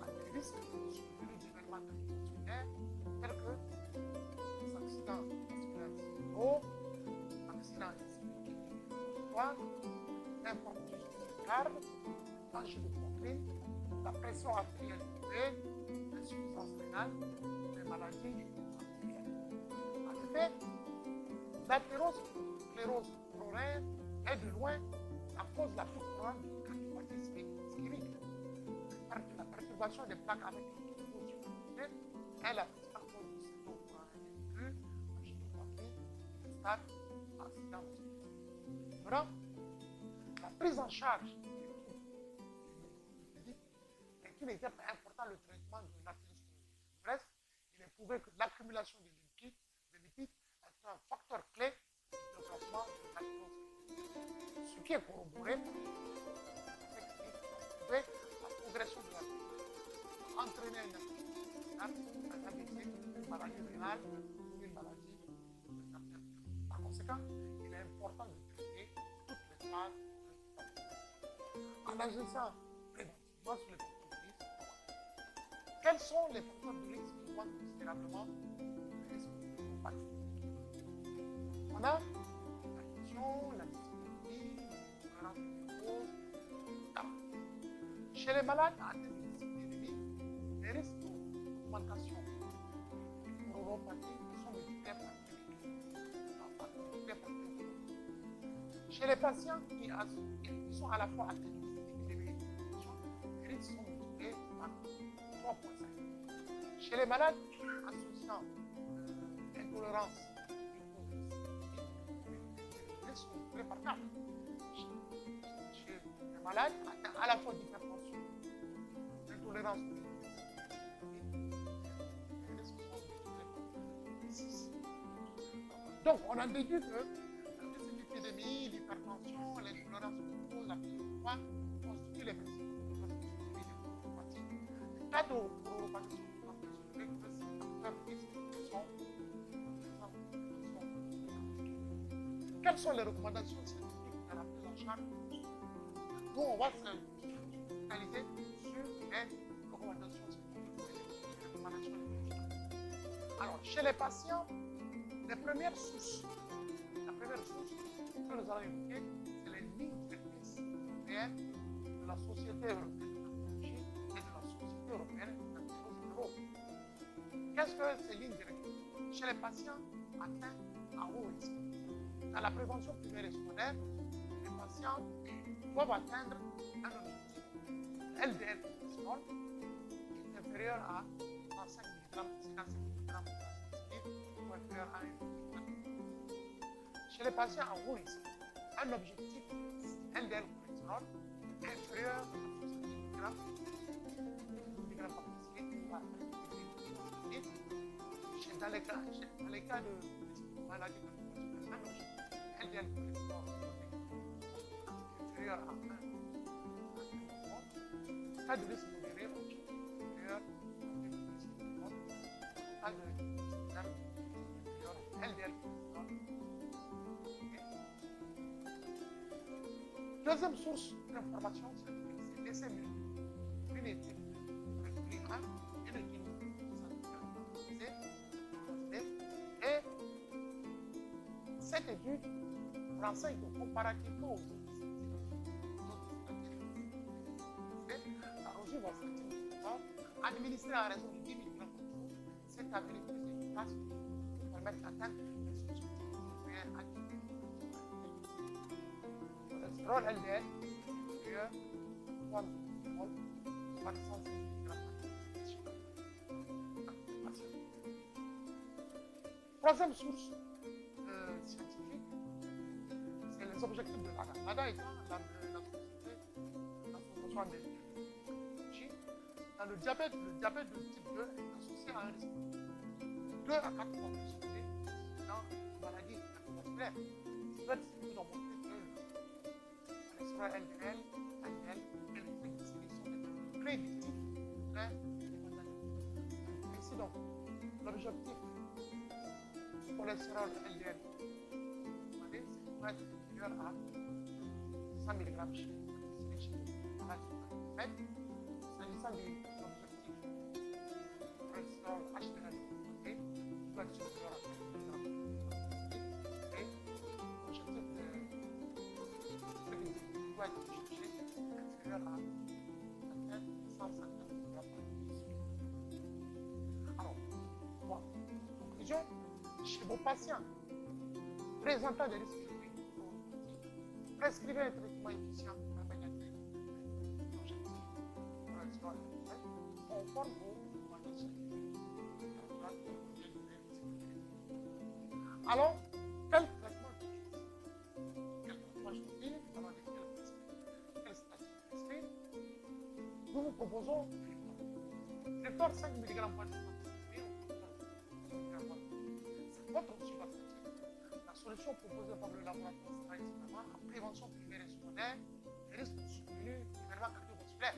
à des risques survenus d'événements cardiovasculaires tels que les accidents vasculaires cérébraux, accidents ischémiques, l'infarctus du myocarde, l'angine de poitrine, la pression artérielle élevée, l'insuffisance rénale, les maladies artérielles. En effet, l'athérosclérose pulmonaire est de loin la cause la plus courante de cardiopathie ischémique. La perturbation des plaques avec l'équilibre est la principale cause de syndrome coronarien aigu, angine de poitrine, stade, accident vasculaire. Maintenant, la prise en charge est une étape importante le traitement de l'athérosclérose. Il est prouvé que l'accumulation de lipides est un facteur clé du développement de l'athérosclérose. Ce qui est corroboré par la progression de l'athérosclérose entraîner un AVC, une maladie rénale ou une maladie de l'artère. Par conséquent, il est important de traiter toutes les phases de l'athérosclérose. En agissant préventivement sur les facteurs de risque, quels sont les facteurs de risque qui augmentent considérablement le risque de cardiopathie? On a la tension, la dyslipidémie, l'intolérance glucose, etc. Chez les malades atteints de dyslipidémie, les risques d'augmentation de neuropathie sont multipliés par 2. Chez les patients qui sont à la fois atteints de dyslipidémie et les risques sont multipliés par 3,5. Chez les malades associant intolérance sont multipliés par 4. Chez les malades atteints à la fois d'hypertension, d'intolérance, les risques sont multipliés par 6. Donc, on a déduit que la dyslipidémie, l'hypertension, l'intolérance au glucose, la poids constituent les principaux causes de neuropathie. Les cas de neuropathie sont mesurés que ces facteurs de risque sont Quelles sont les recommandations scientifiques dans la prise en charge? Nous, on va se focaliser sur les recommandations scientifiques. Alors, chez les patients, la première source que nous allons évoquer, c'est les lignes directrices européennes de la Société européenne de cardiologie et de la Société européenne d'athérosclérose. Qu'est-ce que ces lignes directrices? Chez les patients atteints à haut risque, dans la prévention primaire et secondaire, les patients doivent atteindre un objectif LDL cholestérol qui est inférieur à 35 mg, 55 mg de glycémie ou inférieur à 1,4. Chez les patients en haut ici, un objectif LDL cholestérol inférieur à 70 mg par décillitre. Dans les cas de maladie cardiovasculaire, un objectif LDL cholestérol inférieur à 1. Cas de risque modéré, objectif inférieur à 2. Cas de inférieur à LDL cholestérol. Deuxième source d'information scientifique, c'est l'essai multiple. Une étude avec prix 1, une étude et cette étude renseigne que comparativement aux autres la rosine va administrée à raison de 10 mg par jour, c'est avéré plus efficace pour permettre d'atteindre les objectifs supérieurs à 10 mg. Le cholestérol LDL supérieur à 3 mg par 100 mg par patient. Troisième source scientifique, c'est les objectifs de l'ADA. L'ADA étant la société nationale des biologies. Dans le diabète de type 2 est associé à un risque de 2 à 4 fois plus élevé dans les maladies cardiovasculaires. C'est vrai que nous avons montré que le cholestérol LDL, LDL et les triglycérides sont des prédictifs de ici donc, l'objectif du cholestérol LDL, c'est pour être supérieur à 100 mg chez mais s'agissant de l'objectif cholestérol HDL, il doit être supérieur à 1 mg et l'objectif de triglycérides doit être cherché inférieur à 150 mg. Alors, bon, conclusion, chez vos patients présentant des risques élevés, prescrivez un traitement efficient accompagnateur conforme aux recommandations. Alors, quel traitement choisir? Quel traitement choisir? Pendant quelle station prescrire? Nous vous proposons Flector 5 mg par jour. C'est votre option. La solution proposée par le laboratoire sera évidemment la prévention primaire et secondaire des risques de survenue d'événements cardiovasculaires.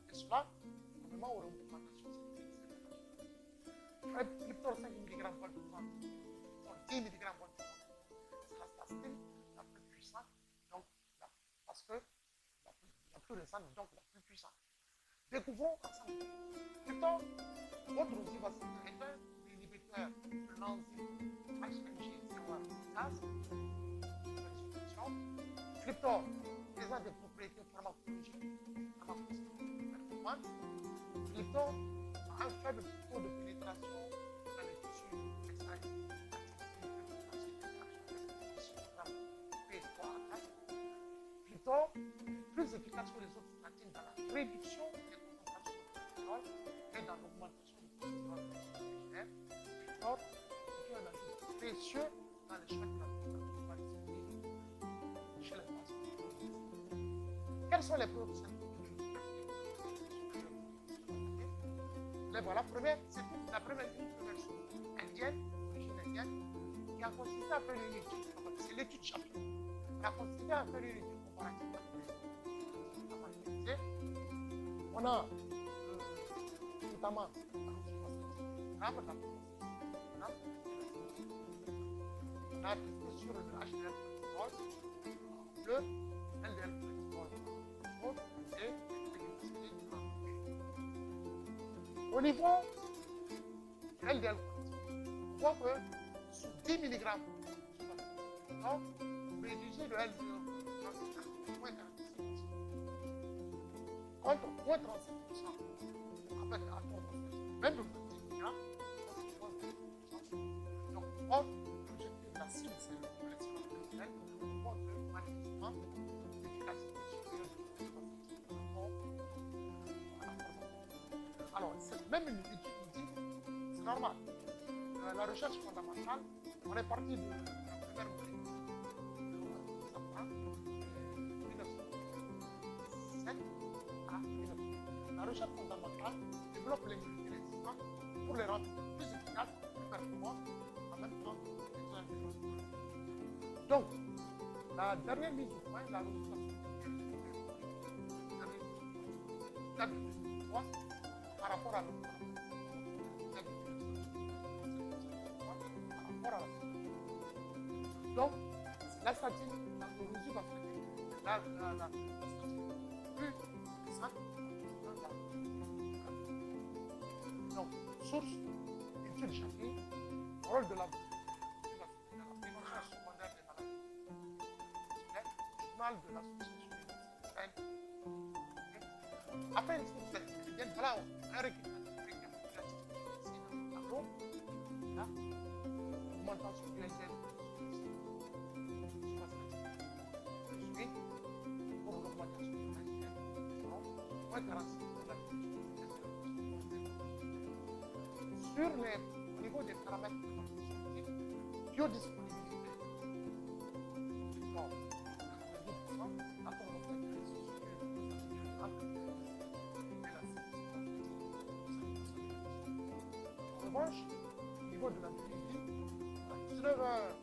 Et cela, conformément aux recommandations scientifiques. Flector 5 mg par jour, 10 mg par jour. C'est la statine la plus puissante, donc, parce que la plus récente, donc la plus puissante. Découvrons ensemble. Flector, votre osivacine est un inhibiteur de l'enzyme HMG-CoA-synthase. Flector présente des propriétés pharmacologiques performantes. Flector a un faible taux de pénétration dans les tissus extraits. Flector plus efficace que les autres statines dans la réduction des concentrations de cholestérol et dans l'augmentation du cholestérol extraordinaire. Flector est un ajout précieux dans les choix de la chez les patients. Quelles sont les preuves scientifiques? Les voilà. La première chose indienne, d'origine indienne, qui a consisté à faire une étude, c'est l'étude champion, qui a consisté à faire une étude comparative. On a notamment on a testé sur le HDL cholestérol, le LDL cholestérol et les triglycérides. Au niveau du LDL cholestérol, on voit que sur 10 mg, donc, vous réduisez le LDL cholestérol contre moins 35%. Avec la même le 10 mg, donc, l'objectif de la cible, c'est le cholestérol LDL, on voit que manifestement, l'efficacité supérieure de la alors, cette même étude nous dit, c'est normal, le la recherche fondamentale, on est parti de la première molécule. Ça prend 1907 à 1900. La recherche fondamentale développe les molécules existantes pour les rendre plus efficaces, plus performantes, en même temps les uns des autres. Donc, la dernière mise au point, la recherche date de 2003 par rapport à l'autre. Donc, la statine, la chronologie va faire la statine plus simple. Donc, source, étude chapitre, rôle de la prévention secondaire des maladies, journal de l'association médecine. Après, il faut que voilà, un récapitulatif tableau, là, augmentation du LDL. Ensuite, pour l'augmentation du LDL, moins 46 sur les, au niveau des paramètres quantitatifs, biodisponibilité. Donc, 90%, là, on obtient que les en revanche, au niveau de la biologie, à 19 heures,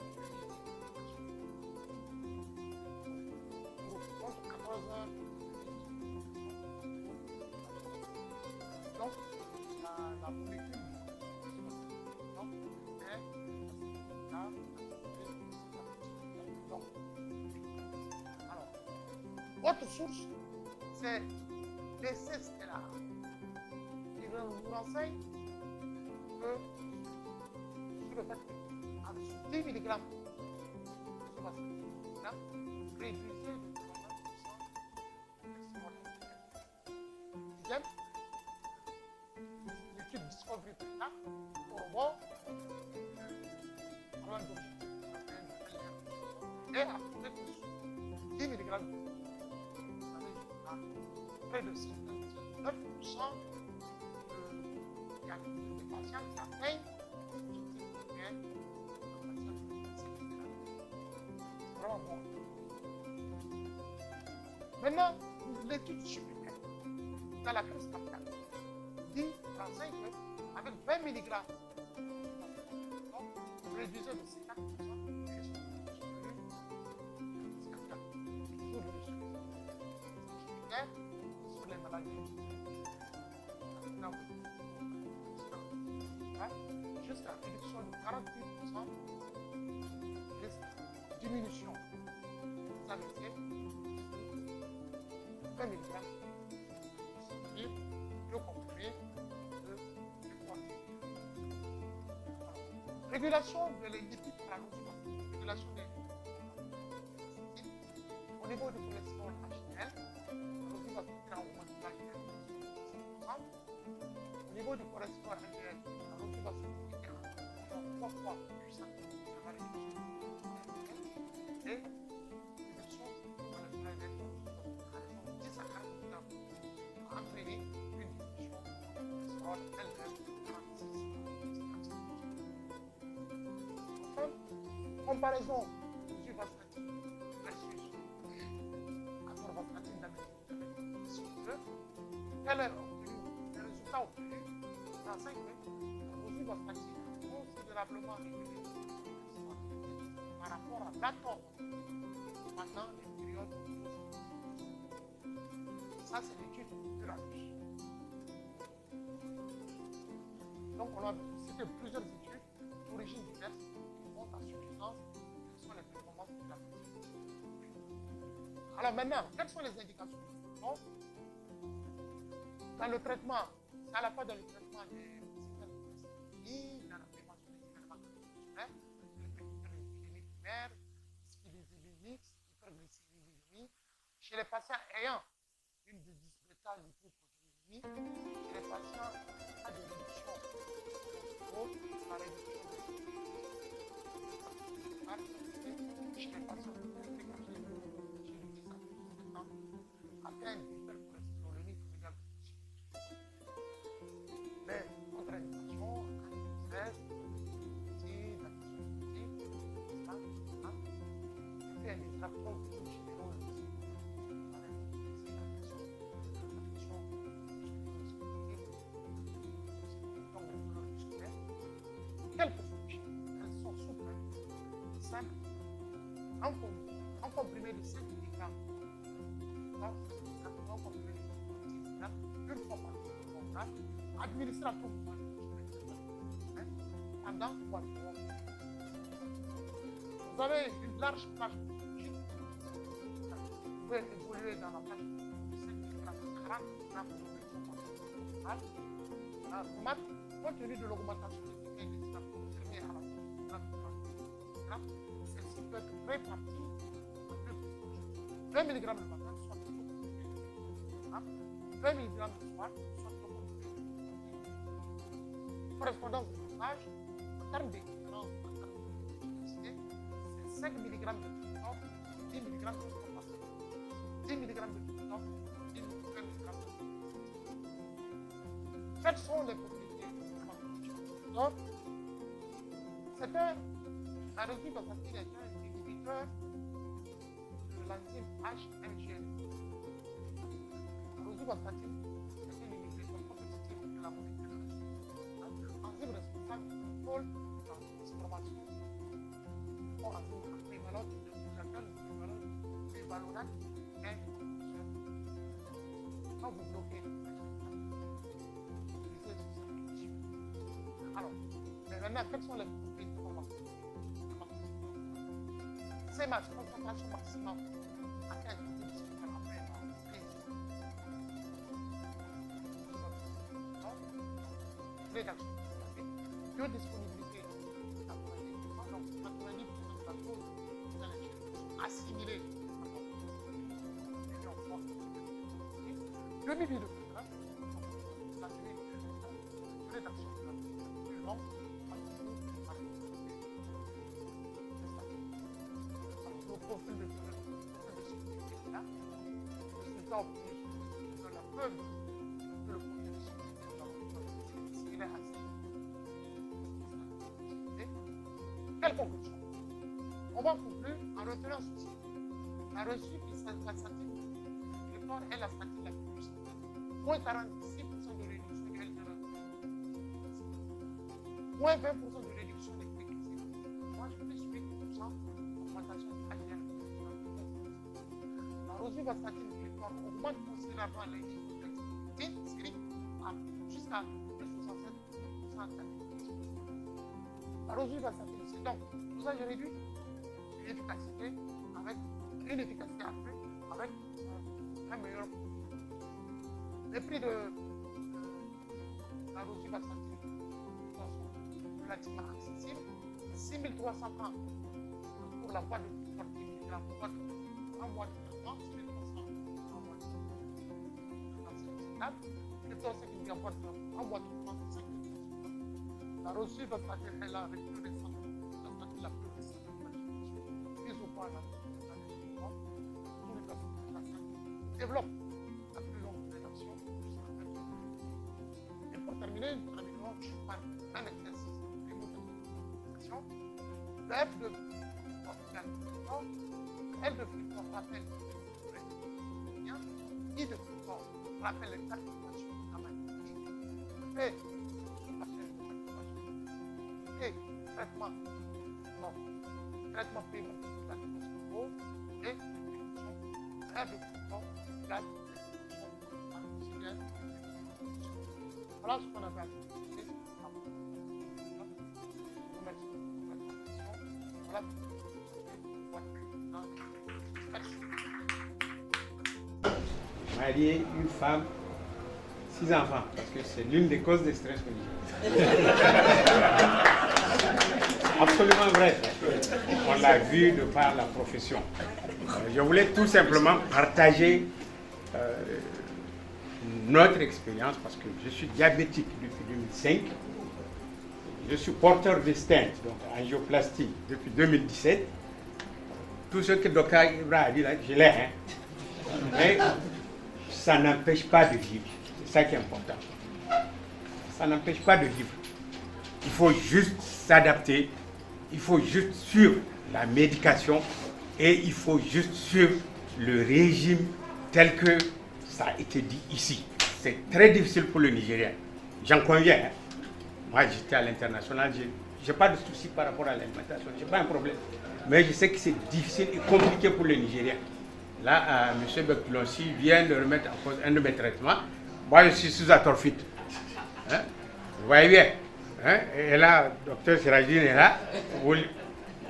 contre 14 heures, donc la molécule alors, autre source, c'est les CSLA qui nous renseigne que sur le fait qu'avec 10 mg réduisez de 20%. Deuxième, l'étude Discovery Plan pour voir et à trouver que sur 10 mg près de 59% des patients qui atteignent c'est vraiment bon. Maintenant, l'étude supplémentaire dans la crise cardiaque dit renseigne qu'avec 20 mg vous réduisez de 50% les risques sur les maladies jusqu'à réduction de 48% risque diminution des AVC sur 20 mg, c'est-à-dire le comprimé de régulation de l'équipe par la régulation des au niveau du cholestérol HDL, au niveau du cholestérol HDL, la route va se multiplier en 3 fois puissant et réduction du cholestérol HDL à raison de 10 à 40 mg va entraîner une diminution du cholestérol LDL de 36 à 50. Comparaison du vastatine versus atorvastatine d'amélioration. Quel est le résultat obtenu dans 5 minutes? La rosuvastatine est considérablement réduite par rapport à l'ator pendant les périodes de ça, c'est l'étude de la riche. Donc, on a cité plusieurs études d'origine diverse qui montrent à suffisance quelles sont les performances de la riche. Alors maintenant, quelles sont les indications? Donc, dans le traitement, c'est à la fois dans le traitement des systèmes dans la prévention des événements cardiovasculaires, l'hyperglycémie primaire, l'hyperglycémie, l'hyperglycémie, chez les patients ayant une bêta lipoprotéinémie, chez les patients à de réduction de la réduction de chez les patients atteignent l'hypercholestérolémie familiale. Les contre-indications, stress, administrer à tout moment pendant 3 jours. Vous avez une large plage psychologique. Vous pouvez évoluer dans la plage de 5 grammes, 40 grammes de tomate, compte tenu de l'augmentation des effets des états confirmés à la grammes, celle-ci peut être répartie en 2 mg le matin, soit 20 mg le soir, soit correspondance du dosage, en termes d'équilibrance, en termes d'efficacité, c'est 5 mg de tryptophan, 10 mg de potassium, 10 mg de tryptophan, 10 mg de potassium. Quelles sont les propriétés de donc, la résine est un inhibiteur de l'enzyme HMG. La résine est un inhibiteur compétitif de la molécule. Enzyme responsable du contrôle de la transformation en enzyme prévalente de laquelle le valonate est quand vous bloquez alors, mais maintenant, quelles sont les propriétés qu'on va c'est ma concentration maximum à 15 minutes après la prise. Rédaction. Biodisponibilité. Donc, 90% de la dose vous allez assimiler. Demi-vie de programme. La durée d'action plus longue. Le profil de sécurité là, le résultat obtenu de la preuve que le profil de sécurité s'il est assez. Quelle conclusion? On va conclure en retenant ceci. La reçue qui s'assatine le corps est la statine la plus puissante. Moins 46% de réduction du LDL. Moins 20% de réduction des triglycérides. Moi, je fais 8% d'augmentation de HDL. La rosuvastatine du corps augmente considérablement l'indice de triglycérides jusqu'à 67%. La rosuvastatine, c'est donc dosage réduit, une efficacité avec une efficacité accrue avec un meilleur prix. Les prix de la rosuvastatine sont relativement accessibles. 6 300 francs pour la boîte de 40 mg, la boîte en mois de traitement, 6 300 en mois de traitement. Le temps, c'est qu'il y a boîte en mois de traitement, 5 la rosuvastatine est la plus récente, la plus récente de la mise au point là. Développe la plus longue rédaction et pour terminer, nous terminerons par un exercice de motivation. Le F de Friedman rappelle I de Friedman rappelle les activations de la maladie. P rappelle les activations. Et traitement préventif de la tuberculose et F de Friedman voilà ce qu'on appelle. Marié, une femme, 6 enfants, parce que c'est l'une des causes de stress que j'ai. Absolument vrai. On l'a vu de par la profession. Je voulais tout simplement partager notre expérience parce que je suis diabétique depuis 2005. Je suis porteur de stent, donc angioplastie, depuis 2017. Tout ce que Dr Ibra a dit là, je l'ai. Mais ça n'empêche pas de vivre. C'est ça qui est important. Ça n'empêche pas de vivre. Il faut juste s'adapter. Il faut juste suivre la médication et il faut juste suivre le régime tel que ça a été dit ici. C'est très difficile pour le Nigérien. J'en conviens. Hein. Moi, j'étais à l'international. Je n'ai pas de soucis par rapport à l'alimentation. Je n'ai pas un problème. Mais je sais que c'est difficile et compliqué pour le Nigérien. Là, M. Bekulonsi vient de remettre en cause un de mes traitements. Moi, je suis sous atorphite. Vous voyez bien. Hein? Et là, docteur Sirajine est là.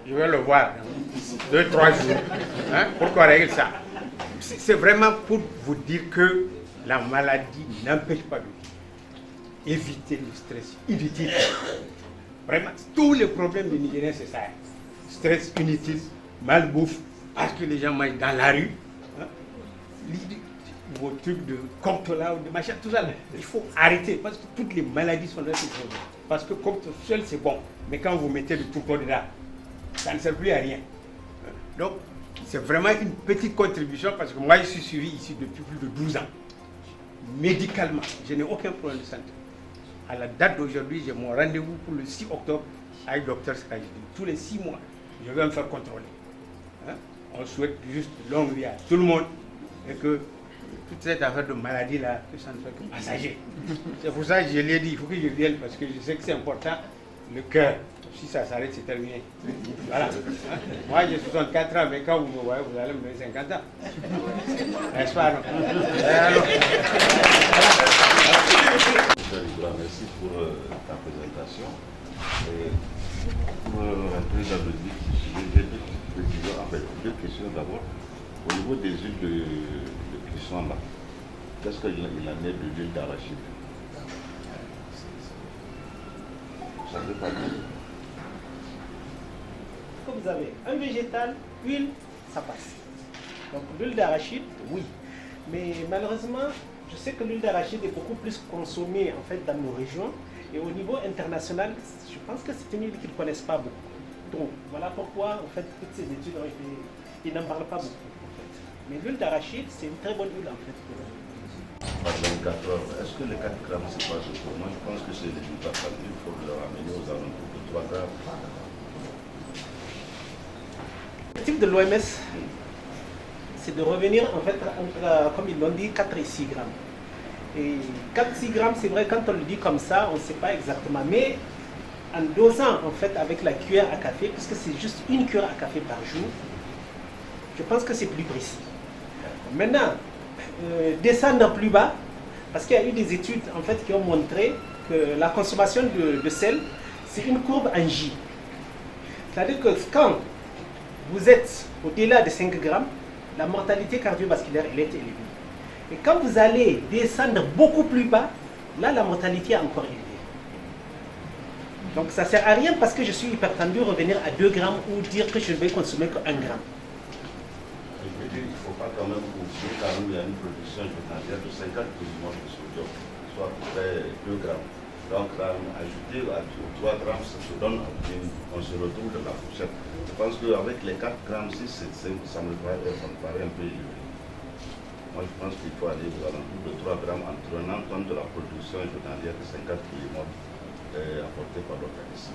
Je vais le voir dans 2-3 jours. Hein? Pour qu'on règle ça. C'est vraiment pour vous dire que la maladie n'empêche pas de vivre. Éviter le stress inutile. Vraiment, tous les problèmes des Nigériens, c'est ça. Stress inutile, malbouffe, parce que les gens mangent dans la rue. Hein? Vos trucs de compte là, de machin, tout ça. Il faut arrêter, parce que toutes les maladies sont là. Parce que compte seul, c'est bon. Mais quand vous mettez le tout dedans, ça ne sert plus à rien. Donc, c'est vraiment une petite contribution, parce que moi, je suis suivi ici depuis plus de 12 ans. Médicalement, je n'ai aucun problème de santé. À la date d'aujourd'hui, j'ai mon rendez-vous pour le 6 octobre avec le docteur Sirajine. Tous les 6 mois, je vais me faire contrôler. Hein? On souhaite juste longue vie à tout le monde et que toute cette affaire de maladie là, que ça ne soit que passager. C'est pour ça que je l'ai dit, il faut que je vienne parce que je sais que c'est important. Le cœur, si ça s'arrête, c'est terminé. Voilà. Hein? Moi, j'ai 64 ans, mais quand vous me voyez, vous allez me donner 50 ans. N'est-ce pas, non? Alors, merci pour ta présentation. Et pour rentrer dans le vif du sujet, j'ai deux questions d'abord. Au niveau des huiles de cuisson là, qu'est-ce qu'il en est de l'huile d'arachide? Ça ne veut pas dire. Que vous avez un végétal, huile, ça passe. Donc l'huile d'arachide, oui. Mais malheureusement, je sais que l'huile d'arachide est beaucoup plus consommée en fait dans nos régions. Et au niveau international, je pense que c'est une huile qu'ils ne connaissent pas beaucoup. Donc voilà pourquoi en fait toutes ces études ont été, ils n'en parlent pas beaucoup. En fait. Mais l'huile d'arachide, c'est une très bonne huile en fait. Par 24 heures, est-ce que les 4 grammes c'est pas ce pour moi? Je pense que c'est les hypertendus, il faut le ramener aux alentours de 3 grammes. L'objectif de l'OMS, c'est de revenir en fait entre, comme ils l'ont dit, 4 et 6 grammes. Et 4-6 grammes, c'est vrai, quand on le dit comme ça, on ne sait pas exactement. Mais en dosant en fait avec la cuillère à café, puisque c'est juste une cuillère à café par jour, je pense que c'est plus précis. Maintenant, descendre plus bas, parce qu'il y a eu des études en fait qui ont montré que la consommation de sel, c'est une courbe en J. C'est-à-dire que quand vous êtes au-delà de 5 grammes, la mortalité cardiovasculaire elle est élevée. Et quand vous allez descendre beaucoup plus bas, là la mortalité est encore élevée. Donc ça ne sert à rien parce que je suis hypertendu revenir à 2 grammes ou dire que je ne vais consommer que 1 gramme. Je veux dire, il ne faut pas quand même oublier quand même il y a une production journalière de 50 kg de sodium, soit à peu près 2 grammes. Donc là, ajouter à 3 grammes, ça se donne, on se retrouve dans la fourchette. Je pense qu'avec les 4 grammes, ça me paraît un peu élevé. Moi, je pense qu'il faut aller aux alentours de 3 grammes en tenant compte de la production journalière de 50 kg apportée par l'organisme.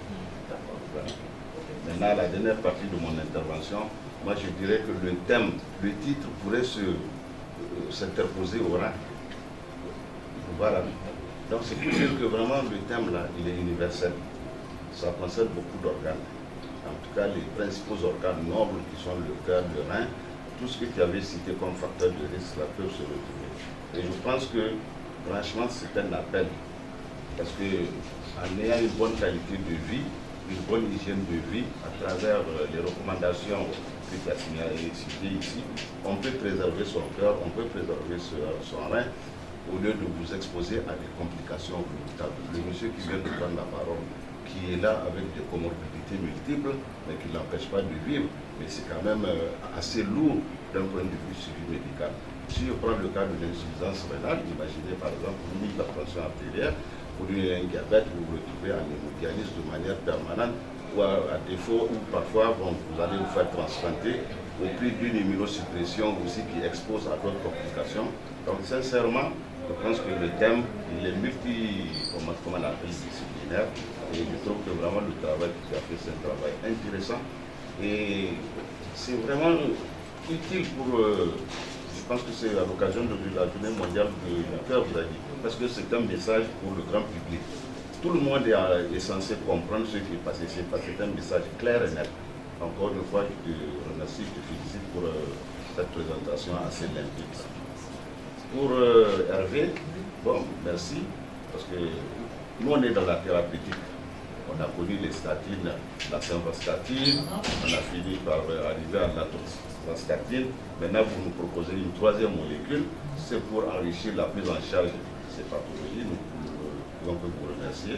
Maintenant, la dernière partie de mon intervention, moi je dirais que le thème, le titre pourrait s'interposer au rang. Voilà. Donc c'est pour dire que vraiment le thème là, il est universel. Ça concerne beaucoup d'organes. En tout cas, les principaux organes nobles qui sont le cœur, le rein, tout ce que tu avais cité comme facteur de risque là peuvent se retrouver. Et je pense que franchement c'est un appel. Parce que en ayant une bonne qualité de vie, une bonne hygiène de vie, à travers les recommandations que tu as citées ici, on peut préserver son cœur, on peut préserver son rein, au lieu de vous exposer à des complications redoutables. Le monsieur qui vient de prendre la parole, qui est là avec des comorbidités multiples, mais qui ne l'empêche pas de vivre, mais c'est quand même assez lourd d'un point de vue suivi médical. Si je prends le cas de l'insuffisance rénale, imaginez par exemple une hypertension artérielle, pour un diabète, vous vous retrouvez en hémodialyse de manière permanente, ou à défaut, ou parfois vous allez vous faire transplanter au prix d'une immunosuppression aussi qui expose à d'autres complications. Donc sincèrement, je pense que le thème, il est multi-disciplinaire et je trouve que vraiment le travail que tu as fait, c'est un travail intéressant et c'est vraiment utile pour, je pense que c'est à l'occasion de la journée mondiale du cœur, vous avez dit, parce que c'est un message pour le grand public. Tout le monde est censé comprendre ce qui est passé, c'est un message clair et net. Encore une fois, je te remercie, je te félicite pour cette présentation assez limpide. Pour Hervé, bon, merci, parce que Nous, on est dans la thérapeutique. On a connu les statines, la simvastatine, on a fini par arriver à la statine. Maintenant, vous nous proposez une troisième molécule, c'est pour enrichir la prise en charge de ces pathologies. On peut vous remercier.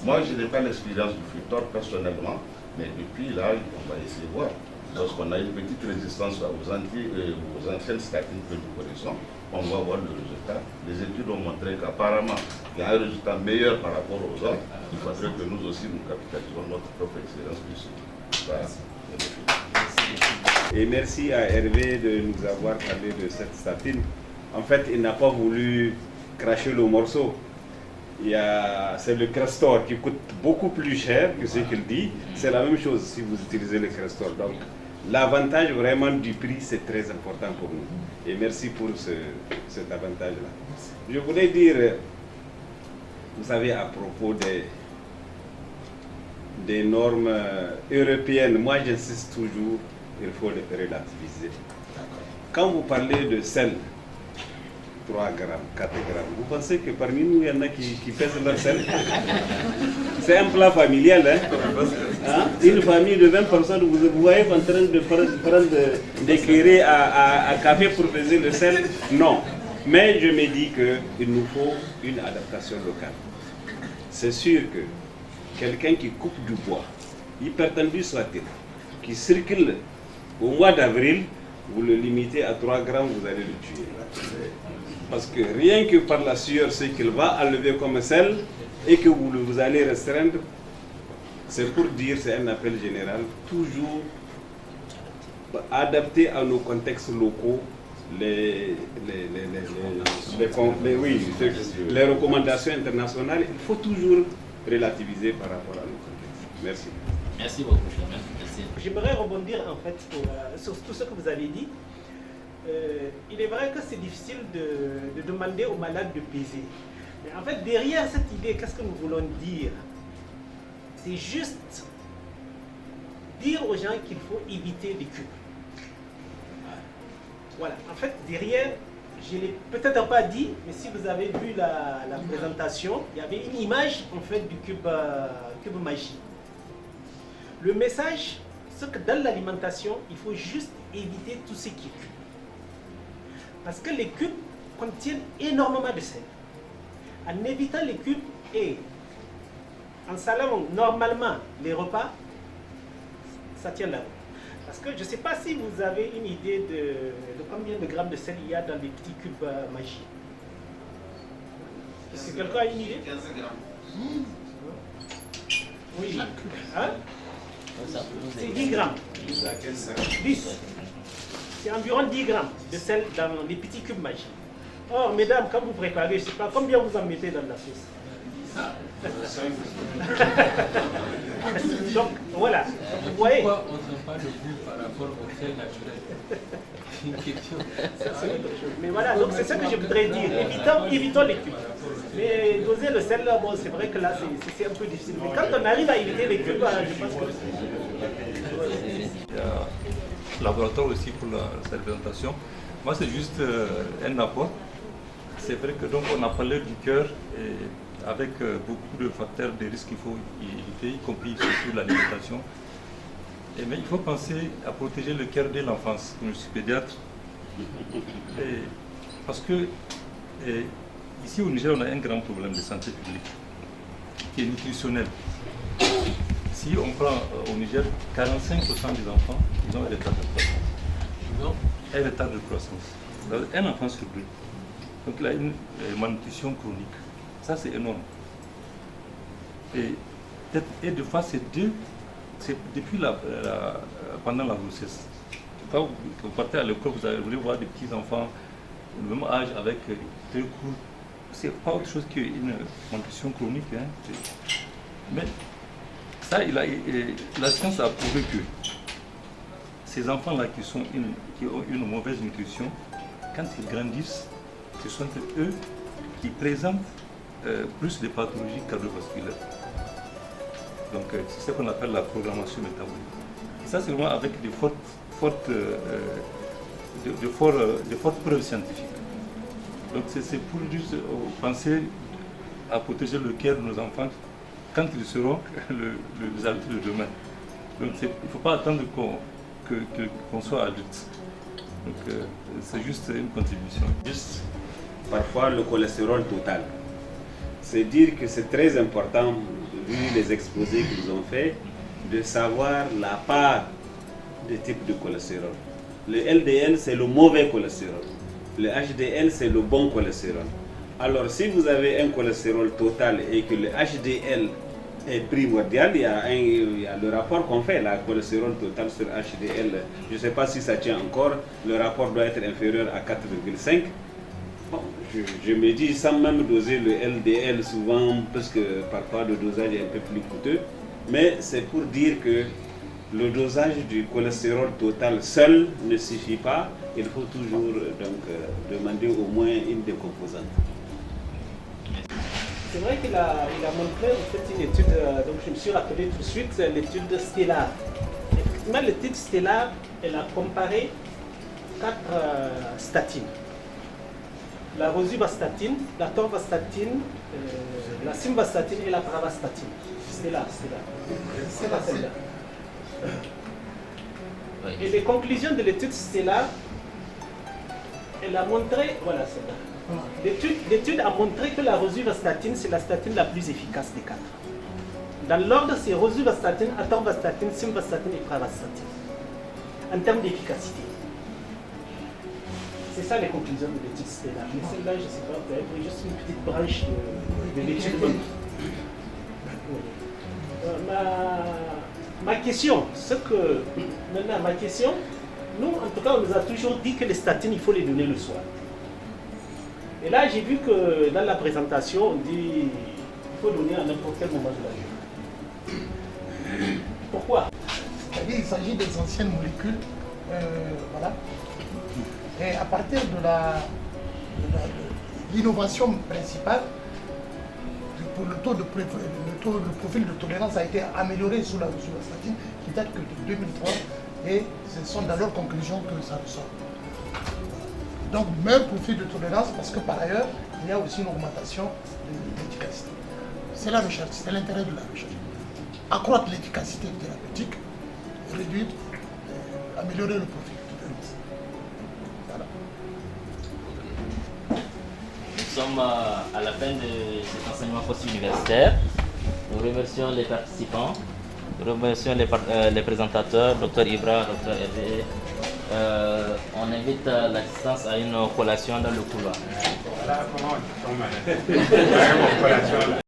Moi, je n'ai pas l'expérience du Fructor personnellement, mais depuis là, on va essayer de voir. Lorsqu'on a une petite résistance aux anciennes statines que nous connaissons, on va voir le résultat. Les études ont montré qu'apparemment, il y a un résultat meilleur par rapport aux autres. Il faudrait que nous aussi, nous capitalisons notre propre expérience dessus. Voilà. Et merci à Hervé de nous avoir parlé de cette statine. En fait, il n'a pas voulu cracher le morceau. C'est le Crestor qui coûte beaucoup plus cher que ce qu'il dit. C'est la même chose si vous utilisez le Crestor. Donc, l'avantage vraiment du prix, c'est très important pour nous. Et merci pour cet avantage-là. Je voulais dire, vous savez, à propos des normes européennes, moi j'insiste toujours, il faut les relativiser. Quand vous parlez de sel, 3 grammes, 4 grammes. Vous pensez que parmi nous, il y en a qui pèsent leur sel? C'est un plat familial. Hein? Une famille de 20 personnes, vous voyez en train de prendre des cuillerées à café pour peser le sel? Non. Mais je me dis qu'il nous faut une adaptation locale. C'est sûr que quelqu'un qui coupe du bois, hypertendu soit-il, qui circule au mois d'avril, vous le limitez à 3 grammes, vous allez le tuer. Parce que rien que par la sueur, ce qu'il va enlever comme sel et que vous allez restreindre, c'est pour dire, c'est un appel général, toujours adapter à nos contextes locaux les recommandations internationales. Il faut toujours relativiser par rapport à nos contextes. Merci. Merci beaucoup. Merci. J'aimerais rebondir en fait sur tout ce que vous avez dit. Il est vrai que c'est difficile de demander aux malades de peser. Mais en fait, derrière cette idée, qu'est-ce que nous voulons dire? C'est juste dire aux gens qu'il faut éviter les cubes. Voilà. En fait, derrière, je ne l'ai peut-être pas dit, mais si vous avez vu la présentation, il y avait une image en fait du cube magie. Le message, c'est que dans l'alimentation, il faut juste éviter tout ce qui est cube. Parce que les cubes contiennent énormément de sel. En évitant les cubes et en salant normalement les repas, ça tient la route. Parce que je ne sais pas si vous avez une idée de combien de grammes de sel il y a dans les petits cubes magie. Est-ce que quelqu'un a une idée? 15 grammes. Oui. Hein? C'est 10 grammes. 10. C'est environ 10 grammes de sel dans les petits cubes magiques. Or, mesdames, quand vous préparez, je ne sais pas combien vous en mettez dans la sauce. Donc, voilà. Vous voyez. Pourquoi on ne pas de goût par rapport au sel naturel? C'est une question. C'est autre chose. Mais voilà, donc c'est ce que je voudrais dire. Évitons les cubes. Mais doser le sel, là, bon, c'est vrai que là, c'est un peu difficile. Mais quand on arrive à éviter les cubes, je pense que il y a un laboratoire aussi pour cette présentation. Moi, c'est juste un apport. C'est vrai que donc on a parlé du cœur avec beaucoup de facteurs de risques qu'il faut éviter, y compris sur l'alimentation. Mais il faut penser à protéger le cœur dès l'enfance. Comme je suis pédiatre, parce que ici au Niger, on a un grand problème de santé publique qui est nutritionnel. Si on prend au Niger, 45% des enfants, ils ont un retard de croissance. Ils ont un retard de croissance. Un enfant sur deux. Donc il a une malnutrition chronique. Ça, c'est énorme. Et des fois, c'est depuis pendant la grossesse. Quand vous partez à l'école, vous allez voir des petits-enfants du même âge avec deux coups. C'est pas autre chose qu'une malnutrition chronique. Hein. Mais ça, la science a prouvé que ces enfants-là qui ont une mauvaise nutrition, quand ils grandissent, ce sont eux qui présentent plus de pathologies cardiovasculaires. Donc c'est ce qu'on appelle la programmation métabolique. Et ça, c'est vraiment avec de fortes preuves scientifiques. Donc c'est pour juste penser à protéger le cœur de nos enfants quand ils seront les adultes de demain. Donc il ne faut pas attendre qu'on soit adulte. Donc c'est juste une contribution. Juste parfois le cholestérol total. C'est dire que c'est très important, vu les exposés qu'ils ont faits, de savoir la part des types de cholestérol. Le LDL, c'est le mauvais cholestérol. Le HDL, c'est le bon cholestérol. Alors, si vous avez un cholestérol total et que le HDL est primordial, il y a le rapport qu'on fait, la cholestérol total sur HDL. Je ne sais pas si ça tient encore. Le rapport doit être inférieur à 4,5. Bon, je me dis, sans même doser le LDL souvent, parce que parfois le dosage est un peu plus coûteux, mais c'est pour dire que le dosage du cholestérol total seul ne suffit pas. Il faut toujours demander au moins une des composantes. C'est vrai qu'il a montré en fait une étude, donc je me suis rappelé tout de suite, l'étude Stellar. Effectivement, l'étude Stellar, elle a comparé 4 statines. La rosuvastatine, la torvastatine, la simvastatine et la pravastatine. Stellar. C'est pas celle-là. Et les conclusions de l'étude Stellar, elle a montré, voilà celle-là. L'étude a montré que la rosuvastatine, c'est la statine la plus efficace des 4. Dans l'ordre, c'est rosuvastatine, atorvastatine, simvastatine et pravastatine. En termes d'efficacité. C'est ça les conclusions de l'étude Stellar. Mais celle-là, je ne sais pas, vous avez pris juste une petite branche de l'étude. Ma question, nous, en tout cas, on nous a toujours dit que les statines, il faut les donner le soir. Et là, j'ai vu que dans la présentation, on dit qu'il faut donner à n'importe quel moment de la journée. Pourquoi? C'est-à-dire qu'il s'agit des anciennes molécules, voilà. Et à partir de l'innovation principale, le profil de tolérance a été amélioré sous la statine qui date que de 2003 et ce sont dans leurs conclusions que ça ressort. Donc même profil de tolérance parce que par ailleurs il y a aussi une augmentation de l'efficacité. C'est la recherche, c'est l'intérêt de la recherche. Accroître l'efficacité thérapeutique, réduire, améliorer le profil de tolérance. Voilà. Nous sommes à la fin de cet enseignement post-universitaire. Nous remercions les participants, nous remercions les présentateurs, Dr Ibra, Dr Hervé. On invite l'assistance à une collation dans le couloir. Voilà comment on dit.